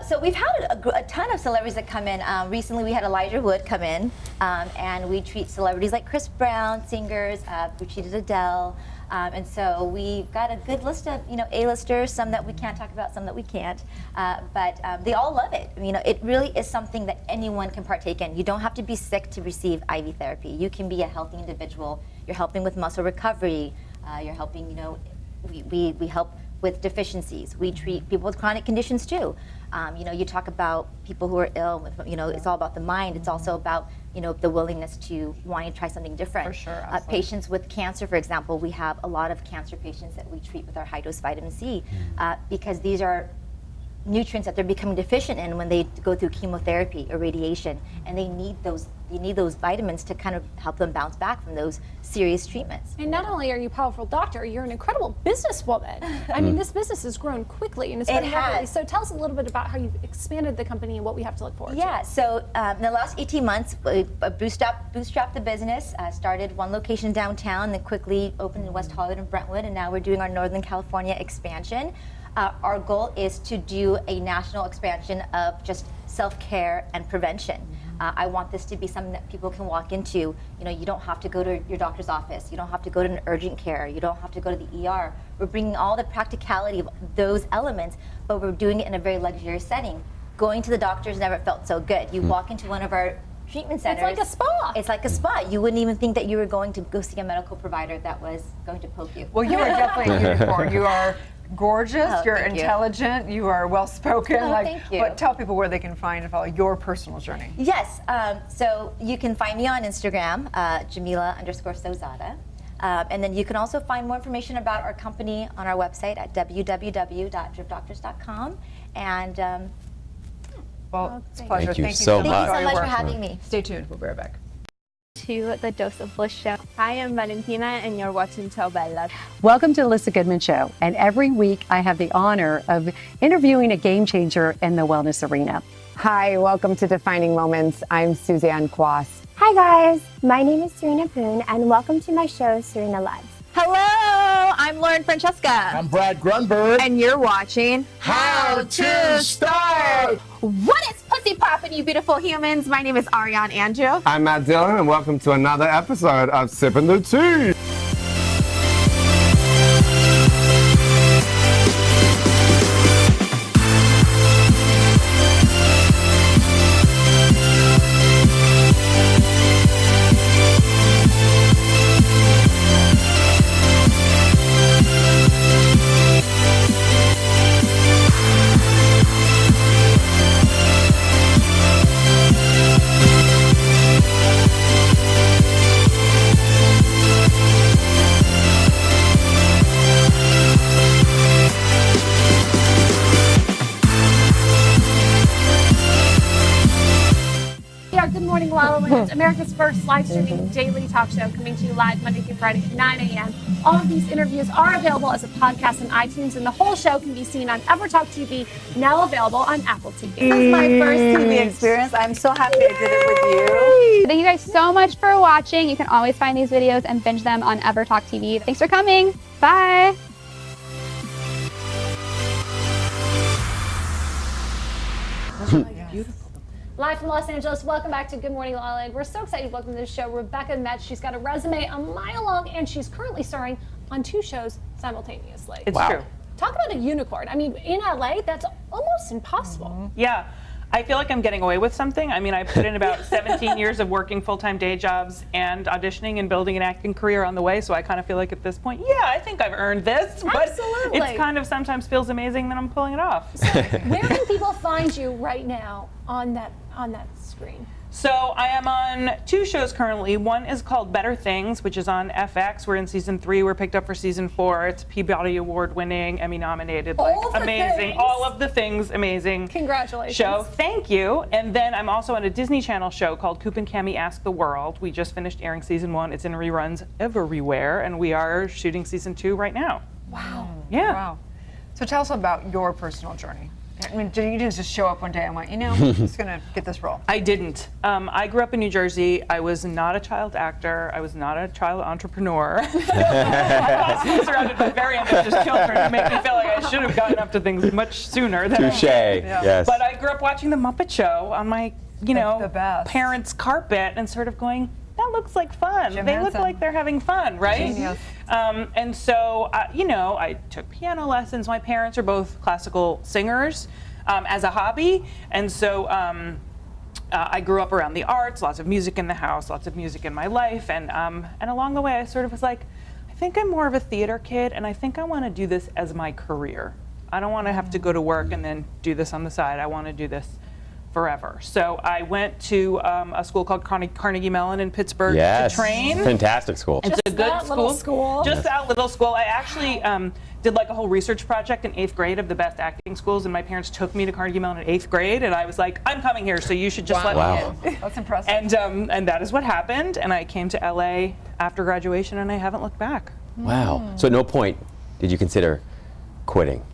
So we've had a ton of celebrities that come in. Recently we had Elijah Wood come in, and we treat celebrities like Chris Brown, singers, we treated Adele. And so we've got a good list of, A-listers, some that we can't talk about, some that we can't. But they all love it. It really is something that anyone can partake in. You don't have to be sick to receive IV therapy. You can be a healthy individual. You're helping with muscle recovery. You're helping, we help with deficiencies. We treat people with chronic conditions too. You talk about people who are ill, it's all about the mind. It's also about, the willingness to wanting to try something different. For sure, patients with cancer, for example, we have a lot of cancer patients that we treat with our high-dose vitamin C, because these are nutrients that they're becoming deficient in when they go through chemotherapy or radiation, and they need those vitamins to kind of help them bounce back from those serious treatments. And not only are you a powerful doctor, you're an incredible businesswoman. I mean, this business has grown quickly and it's grown rapidly. So tell us a little bit about how you've expanded the company and what we have to look forward to. Yeah, so in the last 18 months, we bootstrapped the business, started one location downtown, then quickly opened in West Hollywood and Brentwood, and now we're doing our Northern California expansion. Our goal is to do a national expansion of just self-care and prevention. I want this to be something that people can walk into. You don't have to go to your doctor's office. You don't have to go to an urgent care. You don't have to go to the ER. We're bringing all the practicality of those elements, but we're doing it in a very luxurious setting. Going to the doctor's never felt so good. You walk into one of our treatment centers. It's like a spa. It's like a spa. You wouldn't even think that you were going to go see a medical provider that was going to poke you. Well, you are definitely a unicorn. You are gorgeous, you're intelligent, you are well-spoken. Thank you. But tell people where they can find and follow your personal journey. Yes, so you can find me on Instagram, Jamila_Sozada. And then you can also find more information about our company on our website at www.dripdoctors.com. And well, it's a pleasure. Thank you so much. Thank you so much for having me. Stay tuned. We'll be right back. To the Dose of Bliss show. Hi, I'm Valentina, and you're watching Ciao Bella. Welcome to the Alyssa Goodman Show, and every week I have the honor of interviewing a game changer in the wellness arena. Hi, welcome to Defining Moments. I'm Suzanne Quas. Hi guys, my name is Serena Poon, and welcome to my show, Serena Lives. Hello, I'm Lauren Francesca. I'm Brad Grunberg. And you're watching How to Start. What is pussy poppin', you beautiful humans? My name is Ariane Andrew. I'm Matt Dillon, and welcome to another episode of Sippin' the Tea. America's first live streaming daily talk show, coming to you live Monday through Friday at 9 a.m. All of these interviews are available as a podcast on iTunes, and the whole show can be seen on EverTalk TV, now available on Apple TV. This is my first TV experience. I'm so happy I did it with you. Thank you guys so much for watching. You can always find these videos and binge them on EverTalk TV. Thanks for coming. Bye. Live from Los Angeles, welcome back to Good Morning LaLa Land. We're so excited to welcome to the show Rebecca Metz. She's got a resume a mile long, and she's currently starring on 2 shows simultaneously. It's true. Talk about a unicorn. I mean, in LA, that's almost impossible. Yeah. I feel like I'm getting away with something. I mean, I put in about 17 years of working full-time day jobs and auditioning and building an acting career on the way, so I kind of feel like at this point, yeah, I think I've earned this. But Absolutely. it's kind of sometimes feels amazing that I'm pulling it off. So where can people find you right now on that screen? So I am on 2 shows currently. One is called Better Things, which is on FX. We're in season 3. We're picked up for season 4. It's Peabody Award winning, Emmy nominated, like amazing. All of the things, amazing. Congratulations. Show. Thank you. And then I'm also on a Disney Channel show called Coop and Cami Ask the World. We just finished airing season 1. It's in reruns everywhere, and we are shooting season 2 right now. Wow. Yeah. Wow. So tell us about your personal journey. I mean, you didn't just show up one day and went, I'm just going to get this role. I didn't. I grew up in New Jersey. I was not a child actor. I was not a child entrepreneur. I was surrounded by very ambitious children who make me feel like I should have gotten up to things much sooner than Touche. Yes. But I grew up watching The Muppet Show on my, parents' carpet and sort of going, that looks like fun. They look like they're having fun, right? Genius. And so, I took piano lessons. My parents are both classical singers as a hobby. And so I grew up around the arts, lots of music in the house, lots of music in my life. And along the way, I sort of was like, I think I'm more of a theater kid, and I think I want to do this as my career. I don't want to have to go to work and then do this on the side. I want to do this forever. So I went to a school called Carnegie Mellon in Pittsburgh to train. Fantastic school. It's a good school. Just that little school. I actually did like a whole research project in 8th grade of the best acting schools, and my parents took me to Carnegie Mellon in 8th grade, and I was like, I'm coming here, so you should just let me in. That's impressive. And that is what happened, and I came to LA after graduation, and I haven't looked back. Wow. So at no point did you consider quitting?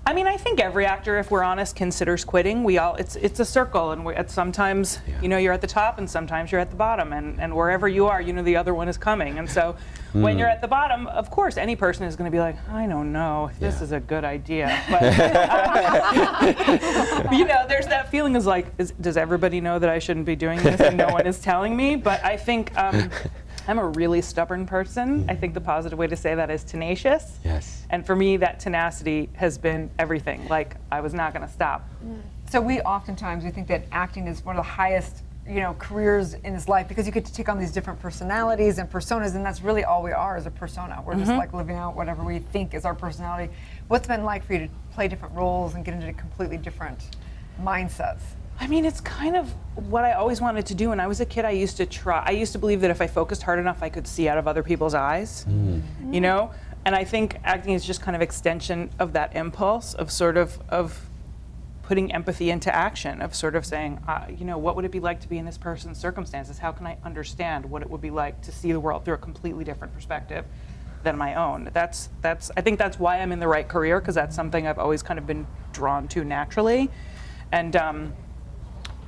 I mean, I think every actor, if we're honest, considers quitting. It's a circle, and sometimes you're at the top, and sometimes you're at the bottom, and wherever you are, the other one is coming. And so, when you're at the bottom, of course, any person is going to be like, I don't know if this is a good idea. But there's that feeling is like, does everybody know that I shouldn't be doing this, and no one is telling me? But I think. I'm a really stubborn person. I think the positive way to say that is tenacious. Yes. And for me, that tenacity has been everything. Like, I was not going to stop. So we think that acting is one of the highest, careers in his life because you get to take on these different personalities and personas, and that's really all we are is a persona. We're just like living out whatever we think is our personality. What's it been like for you to play different roles and get into completely different mindsets? I mean, it's kind of what I always wanted to do. When I was a kid, I used to believe that if I focused hard enough, I could see out of other people's eyes, And I think acting is just kind of extension of that impulse of sort of putting empathy into action, of sort of saying, what would it be like to be in this person's circumstances? How can I understand what it would be like to see the world through a completely different perspective than my own? I think that's why I'm in the right career, because that's something I've always kind of been drawn to naturally. And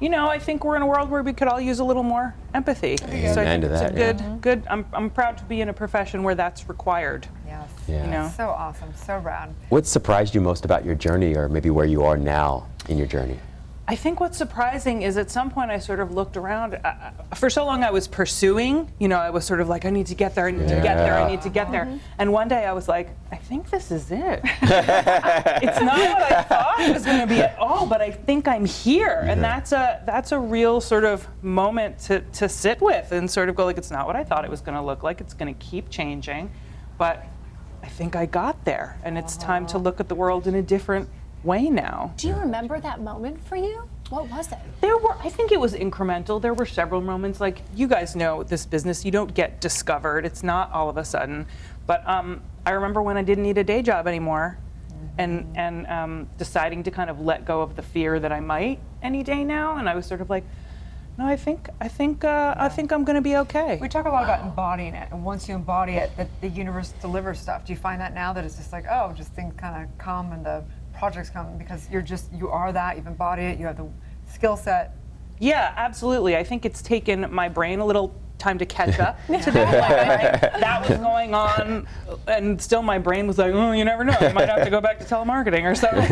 I think we're in a world where we could all use a little more empathy. So I think it's a good. I'm proud to be in a profession where that's required. Yes. Yeah. So awesome. So rad. What surprised you most about your journey, or maybe where you are now in your journey? I think what's surprising is at some point I sort of looked around. For so long I was pursuing, I was sort of like, I need to get there, I need to get there, I need to get there. And one day I was like, I think this is it. It's not what I thought it was going to be at all, but I think I'm here. And that's a real sort of moment to sit with and sort of go like, it's not what I thought it was going to look like. It's going to keep changing, but I think I got there. And it's time to look at the world in a different way now. Do you remember that moment for you? What was it? I think it was incremental. There were several moments, like you guys know this business, you don't get discovered. It's not all of a sudden. But I remember when I didn't need a day job anymore and deciding to kind of let go of the fear that I might any day now. And I was sort of like, no, I think I'm going to be okay. We talk a lot about embodying it, and once you embody it, the universe delivers stuff. Do you find that now that it's just like, just things kind of come and the projects come because you are that, you've embodied it, you have the skill set? Yeah, absolutely. I think it's taken my brain a little time to catch up to that. Like, that was going on, and still my brain was like, oh, you never know, you might have to go back to telemarketing or something.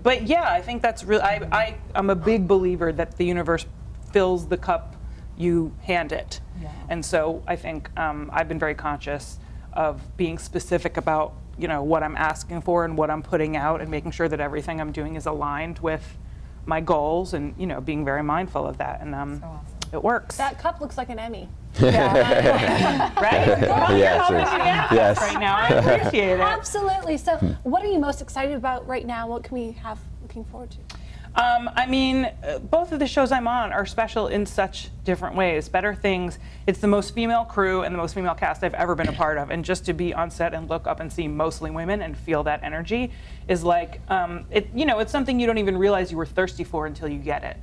But yeah, I think that's really, I'm a big believer that the universe fills the cup you hand it. Yeah. And so I think I've been very conscious of being specific about what I'm asking for and what I'm putting out, and making sure that everything I'm doing is aligned with my goals, and being very mindful of that. And so awesome. It works. That cup looks like an Emmy. Yeah. Right? Yes. Right now, I appreciate it. Absolutely. So, what are you most excited about right now? What can we have looking forward to? I mean, both of the shows I'm on are special in such different ways. Better Things, it's the most female crew and the most female cast I've ever been a part of. And just to be on set and look up and see mostly women and feel that energy is like, it's something you don't even realize you were thirsty for until you get it.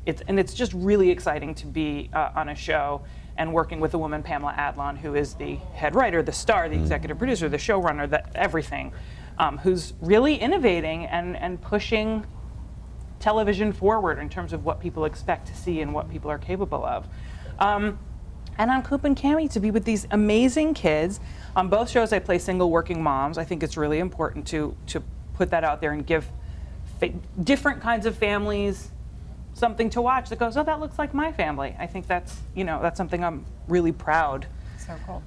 It's just really exciting to be on a show and working with a woman, Pamela Adlon, who is the head writer, the star, the executive producer, the showrunner, everything, who's really innovating and pushing television forward in terms of what people expect to see and what people are capable of. And on Coop and Cami to be with these amazing kids. On both shows I play single working moms. I think it's really important to put that out there and give different kinds of families something to watch that goes, oh, that looks like my family. I think that's something I'm really proud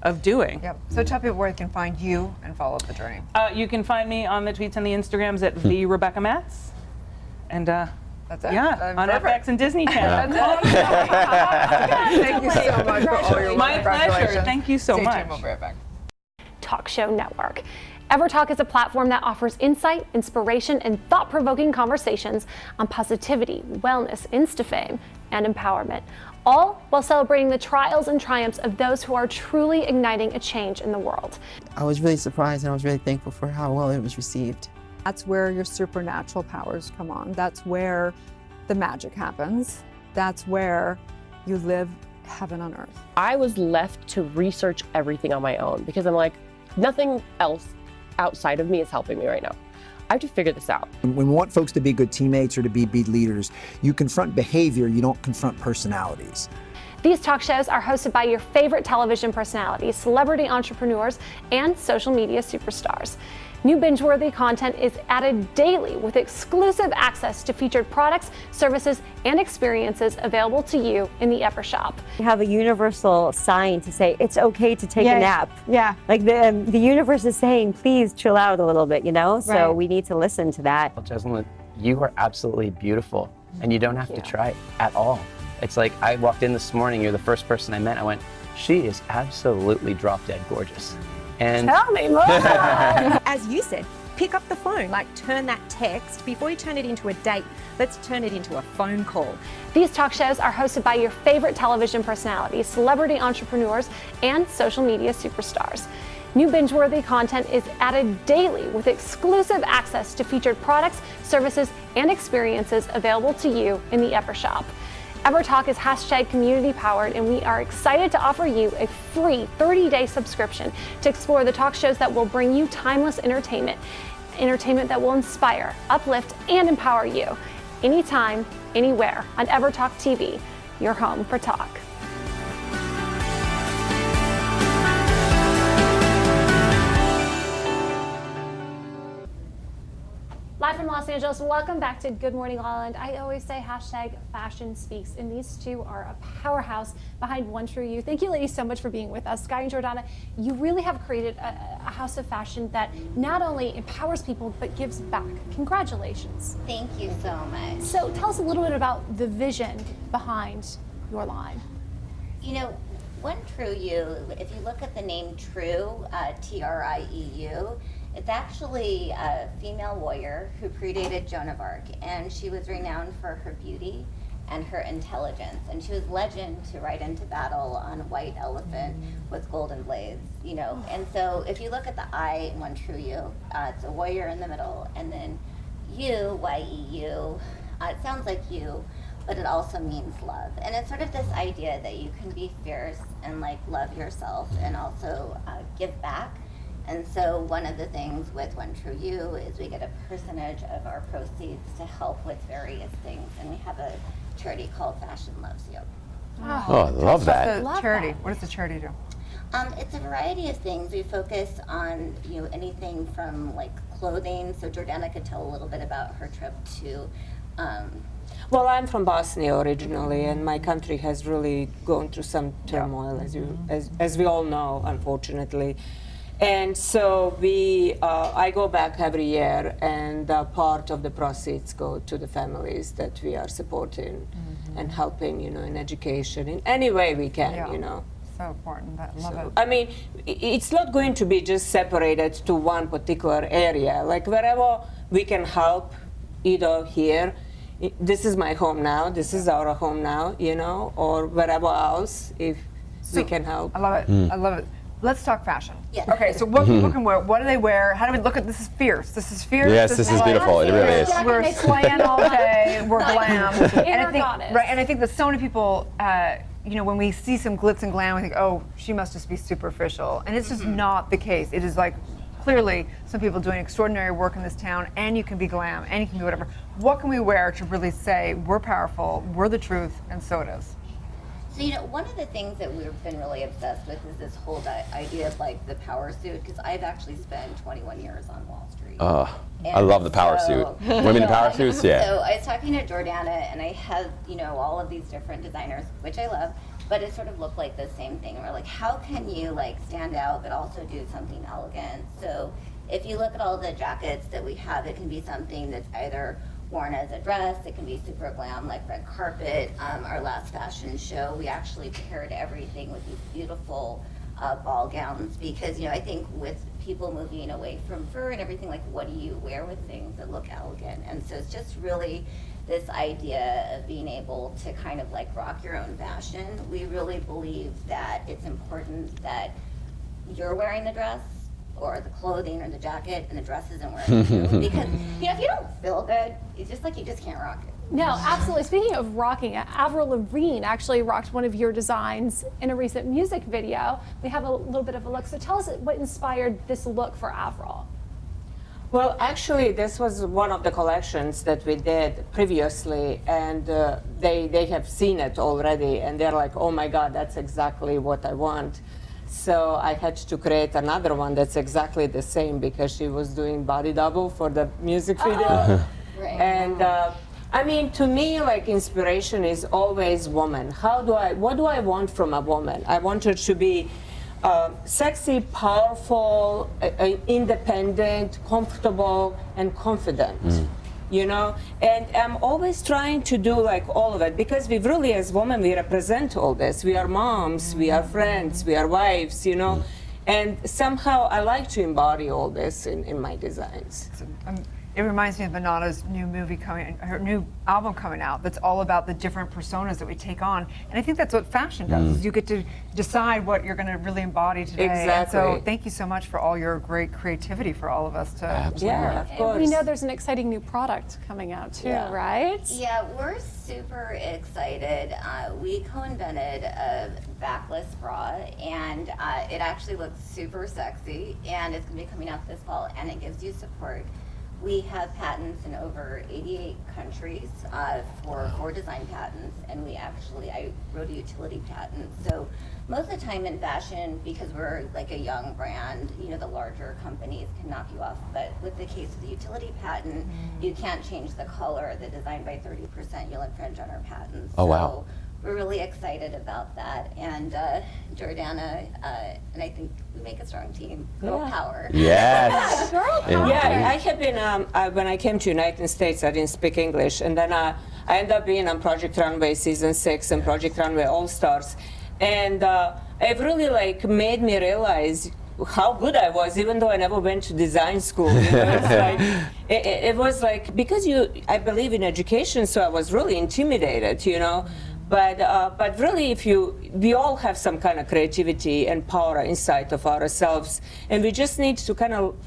of doing. Yep. So tell people where they can find you and follow the journey. You can find me on the tweets and the Instagrams at the Rebecca Matz. And that's it. Yeah, on FX and Disney Channel. Thank you so much for all your work. My pleasure. Thank you so much. We'll be right back. Talk Show Network. EverTalk is a platform that offers insight, inspiration, and thought-provoking conversations on positivity, wellness, Insta-fame, and empowerment, all while celebrating the trials and triumphs of those who are truly igniting a change in the world. I was really surprised and I was really thankful for how well it was received. That's where your supernatural powers come on. That's where the magic happens. That's where you live heaven on earth. I was left to research everything on my own because I'm like, nothing else outside of me is helping me right now. I have to figure this out. When we want folks to be good teammates or to be leaders, you confront behavior, you don't confront personalities. These talk shows are hosted by your favorite television personalities, celebrity entrepreneurs, and social media superstars. New binge-worthy content is added daily with exclusive access to featured products, services, and experiences available to you in the Ever Shop. You have a universal sign to say it's okay to take a nap. Yeah. Like the universe is saying, please chill out a little bit, So Right. we need to listen to that. Jessalyn, you are absolutely beautiful, and you don't have to try at all. It's like I walked in this morning, you're the first person I met, I went, she is absolutely drop-dead gorgeous. And tell me more. As you said, pick up the phone, like turn that text, before you turn it into a date, let's turn it into a phone call. These talk shows are hosted by your favorite television personalities, celebrity entrepreneurs, and social media superstars. New binge-worthy content is added daily with exclusive access to featured products, services, and experiences available to you in the Ever Shop. EverTalk is #community powered, and we are excited to offer you a free 30-day subscription to explore the talk shows that will bring you timeless entertainment that will inspire, uplift, and empower you anytime, anywhere on EverTalk TV, your home for talk. Live from Los Angeles, welcome back to Good Morning LaLa. I always say #fashion speaks, and these two are a powerhouse behind One True You. Thank you, ladies, so much for being with us. Sky and Jordana, you really have created a house of fashion that not only empowers people, but gives back. Congratulations. Thank you so much. So tell us a little bit about the vision behind your line. One True You, if you look at the name True, Trieu, it's actually a female warrior who predated Joan of Arc, and she was renowned for her beauty and her intelligence. And she was legend to ride into battle on a white elephant with golden blades, And so if you look at the I in One True You, it's a warrior in the middle, and then you, Y-E-U, it sounds like you, but it also means love. And it's sort of this idea that you can be fierce and love yourself and also give back. And so one of the things with One True You is we get a percentage of our proceeds to help with various things. And we have a charity called Fashion Loves You. Oh, I love that. What's the charity? What does the charity do? It's a variety of things. We focus on anything from clothing. So Jordana could tell a little bit about her trip to well, I'm from Bosnia originally, and my country has really gone through some turmoil, as we all know, unfortunately. And so I go back every year, and part of the proceeds go to the families that we are supporting and helping, in education in any way we can, So important. I love it. I mean, it's not going to be just separated to one particular area. Wherever we can help, either here this is my home now, this is our home now, you know, or wherever else, if we can help. I love it. I love it. Let's talk fashion. Yeah. Okay, so what people can wear, what do they wear? How do we look at this? Is fierce. This is fierce. Yes, this is beautiful. It really is. We're slaying all day. We're glam. Inner I think, goddess. right, and I think that so many people, you know, when we see some glitz and glam, we think, oh, she must just be superficial, and it's just not the case. It is like clearly some people doing extraordinary work in this town, and you can be glam, and you can be whatever. What can we wear to really say we're powerful, we're the truth, and so it is? So, you know, one of the things that we've been really obsessed with is this whole idea of like the power suit, because I've actually spent 21 years on Wall Street. I love the power suit. Women in power suits, yeah. So I was talking to Jordana, and I have, you know, all of these different designers, which I love, but it sort of looked like the same thing. And we're like, how can you like stand out but also do something elegant? So if you look at all the jackets that we have, it can be something that's either worn as a dress, it can be super glam like red carpet. Our last fashion show, we actually paired everything with these beautiful ball gowns, because, you know, I think with people moving away from fur and everything, like what do you wear with things that look elegant? And so it's just really this idea of being able to kind of like rock your own fashion. We really believe that it's important that you're wearing the dress or the clothing or the jacket and the dress isn't wearing you. Because, you know, if you don't feel good, it's just like you just can't rock it. No, absolutely. Speaking of rocking it, Avril Lavigne actually rocked one of your designs in a recent music video. We have a little bit of a look. So tell us what inspired this look for Avril. Well, actually, this was one of the collections that we did previously, and they have seen it already, and they're like, oh my God, that's exactly what I want. So I had to create another one that's exactly the same, because she was doing body double for the music video. Right. And I mean, to me, like, inspiration is always woman. What do I want from a woman? I want her to be sexy, powerful, independent, comfortable, and confident. You know, and I'm always trying to do like all of it, because we really, as women, we represent all this. We are moms, we are friends, we are wives, you know, and somehow I like to embody all this in my designs. It reminds me of Banana's new movie her new album coming out, that's all about the different personas that we take on. And I think that's what fashion does, is you get to decide what you're going to really embody today. Exactly. And so thank you so much for all your great creativity for all of us to Yeah, of course. And we know there's an exciting new product coming out too, right? Yeah, we're super excited. We co-invented a Backless Bra, and it actually looks super sexy, and it's going to be coming out this fall, and it gives you support. We have patents in over 88 countries for 4 design patents, and I wrote a utility patent. So most of the time in fashion, because we're like a young brand, you know, the larger companies can knock you off. But with the case of the utility patent, you can't change the color of the design by 30%. You'll infringe on our patents. Oh, wow. We're really excited about that, and Jordana, and I think we make a strong team. Girl power. Yes. Yeah, I have been, when I came to United States, I didn't speak English, and then I ended up being on Project Runway Season 6 and Project Runway All-Stars, and it really like made me realize how good I was, even though I never went to design school. You know? It's like, it was like, because I believe in education, so I was really intimidated, you know. But really, we all have some kind of creativity and power inside of ourselves, and we just need to kind of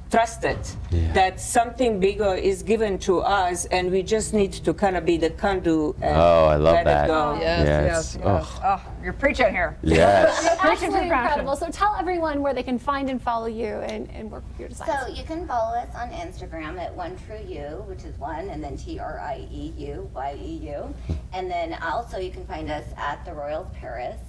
trust it, that something bigger is given to us, and we just need to kind of be the conduit and I love let that. it go. Yes. Oh, you're preaching here. Yes. Absolutely incredible. So tell everyone where they can find and follow you and work with your designs. So you can follow us on Instagram at OneTrueYou, which is one, and then TRIEU, YEU. And then also you can find us at the Royals Paris,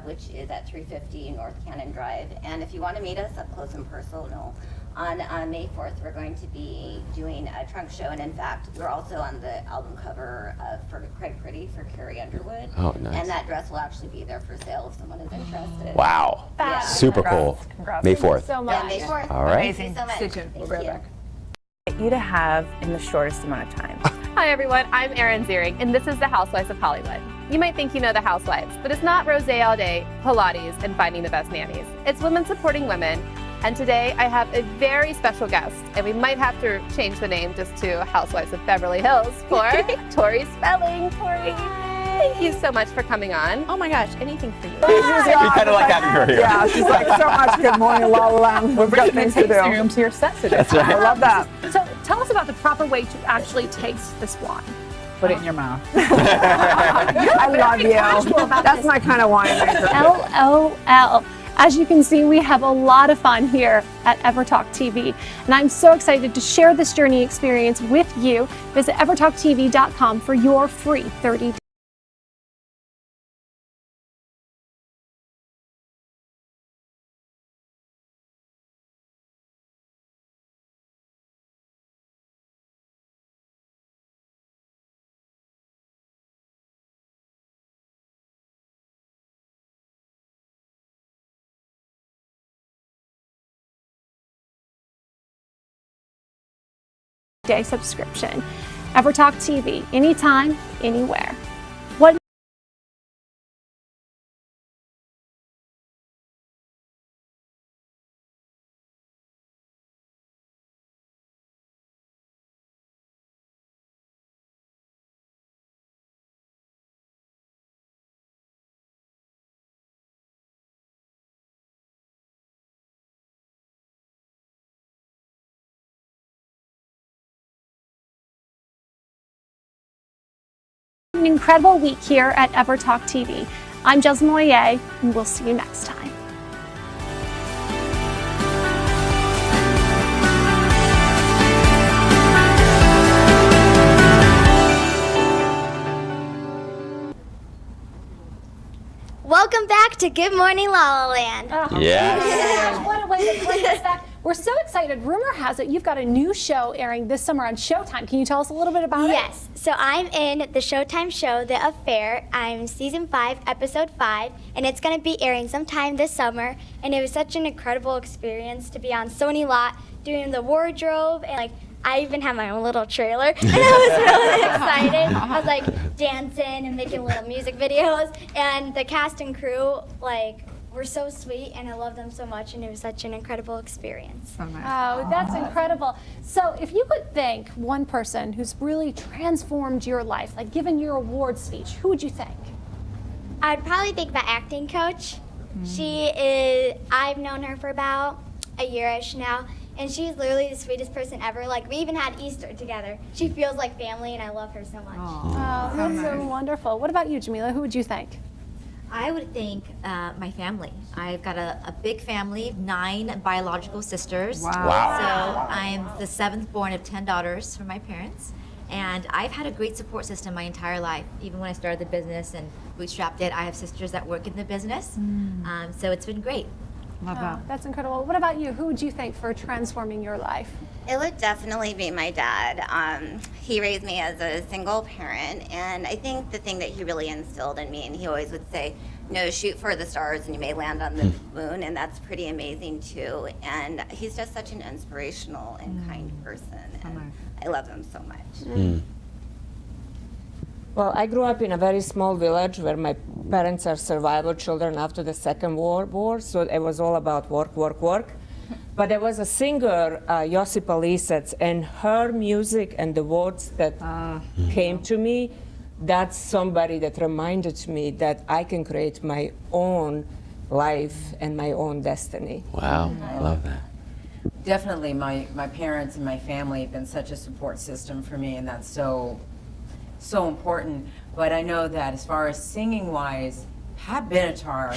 which is at 350 North Cannon Drive. And if you want to meet us up close and personal, on May 4th, we're going to be doing a trunk show, and in fact, we're also on the album cover for Craig Pretty for Carrie Underwood. Oh, nice. And that dress will actually be there for sale if someone is interested. Wow. Yeah. Super cool. Congrats. May 4th. So much. Yeah, May 4th. All right. Amazing. Thank you so much. Stay tuned. We'll be right back. You to have in the shortest amount of time. Hi everyone, I'm Erin Ziering, and this is the Housewives of Hollywood. You might think you know the Housewives, but it's not rosé all day, Pilates, and finding the best nannies. It's women supporting women, And today I have a very special guest, and we might have to change the name just to Housewives of Beverly Hills for Tori Spelling. Tori, thank you so much for coming on. Oh my gosh, anything for you. We kind of like having her here. Yeah, she's like, so much good morning, LaLa Land. We've got things to do. Room to your set today. That's right. I love that. So tell us about the proper way to actually taste this wine. Put it in your mouth. I love you. That's my kind of winemaker. LOL. As you can see, we have a lot of fun here at EverTalk TV, and I'm so excited to share this journey experience with you. Visit evertalktv.com for your free 30-day. Subscription. EverTalk TV, anytime, anywhere. What an incredible week here at EverTalk TV. I'm Jez Moyer, and we'll see you next time. Welcome back to Good Morning LaLa Land. Yes. What a way to bring us back. We're so excited. Rumor has it you've got a new show airing this summer on Showtime. Can you tell us a little bit about it? Yes. So I'm in the Showtime show, The Affair. I'm season 5, episode 5, and it's going to be airing sometime this summer. And it was such an incredible experience to be on so many lot, doing the wardrobe, and I even had my own little trailer, and I was really excited. I was like dancing and making little music videos, and the cast and crew were so sweet, and I love them so much, and it was such an incredible experience. Oh, that's incredible. So if you could thank one person who's really transformed your life, like given your award speech, who would you thank? I'd probably thank my acting coach. I've known her for about a year-ish now, and she's literally the sweetest person ever. We even had Easter together. She feels like family, and I love her so much. Oh, that's so wonderful. What about you, Jamila? Who would you thank? I would thank my family. I've got a big family, 9 biological sisters. Wow. So I'm the 7th born of 10 daughters from my parents. And I've had a great support system my entire life. Even when I started the business and bootstrapped it, I have sisters that work in the business. So it's been great. Love that. That's incredible. What about you? Who would you thank for transforming your life? It would definitely be my dad. He raised me as a single parent, and I think the thing that he really instilled in me, and he always would say, shoot for the stars and you may land on the moon, and that's pretty amazing too. And he's just such an inspirational and kind person, and I love him so much. Well, I grew up in a very small village where my parents are survival children after the Second World War, so it was all about work, work, work. But there was a singer, Josipa Lisac, and her music and the words that came to me, that's somebody that reminded me that I can create my own life and my own destiny. Wow, I love that. Definitely, my parents and my family have been such a support system for me, and that's so important. But I know that as far as singing-wise, Pat Benatar.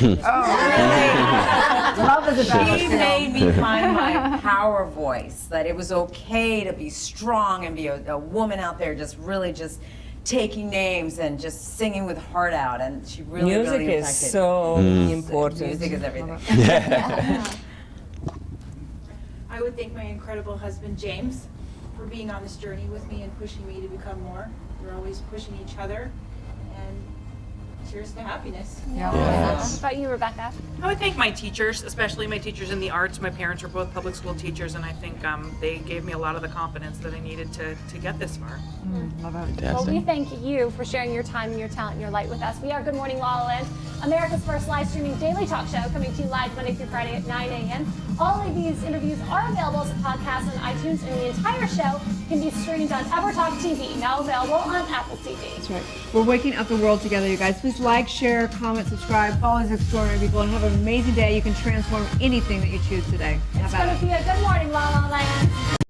Love is a battlefield. She made me find my power voice, that it was okay to be strong and be a woman out there just taking names and just singing with heart out. And she really, music really is so important. Music is everything. I would thank my incredible husband, James, for being on this journey with me and pushing me to become more. We're always pushing each other, and cheers to happiness. What about you, Rebecca? I would thank my teachers, especially my teachers in the arts. My parents are both public school teachers, and I think they gave me a lot of the confidence that I needed to get this far. Love it. Well, we thank you for sharing your time and your talent and your light with us. We are Good Morning LaLa Land, America's first live streaming daily talk show, coming to you live Monday through Friday at 9 a.m. All of these interviews are available as a podcast on iTunes, and the entire show can be streamed on EverTalk TV, now available on Apple TV. That's right. We're waking up the world together, you guys. Please like, share, comment, subscribe, follow these extraordinary people, and have an amazing day. You can transform anything that you choose today. It's going to be a good morning, La La Land.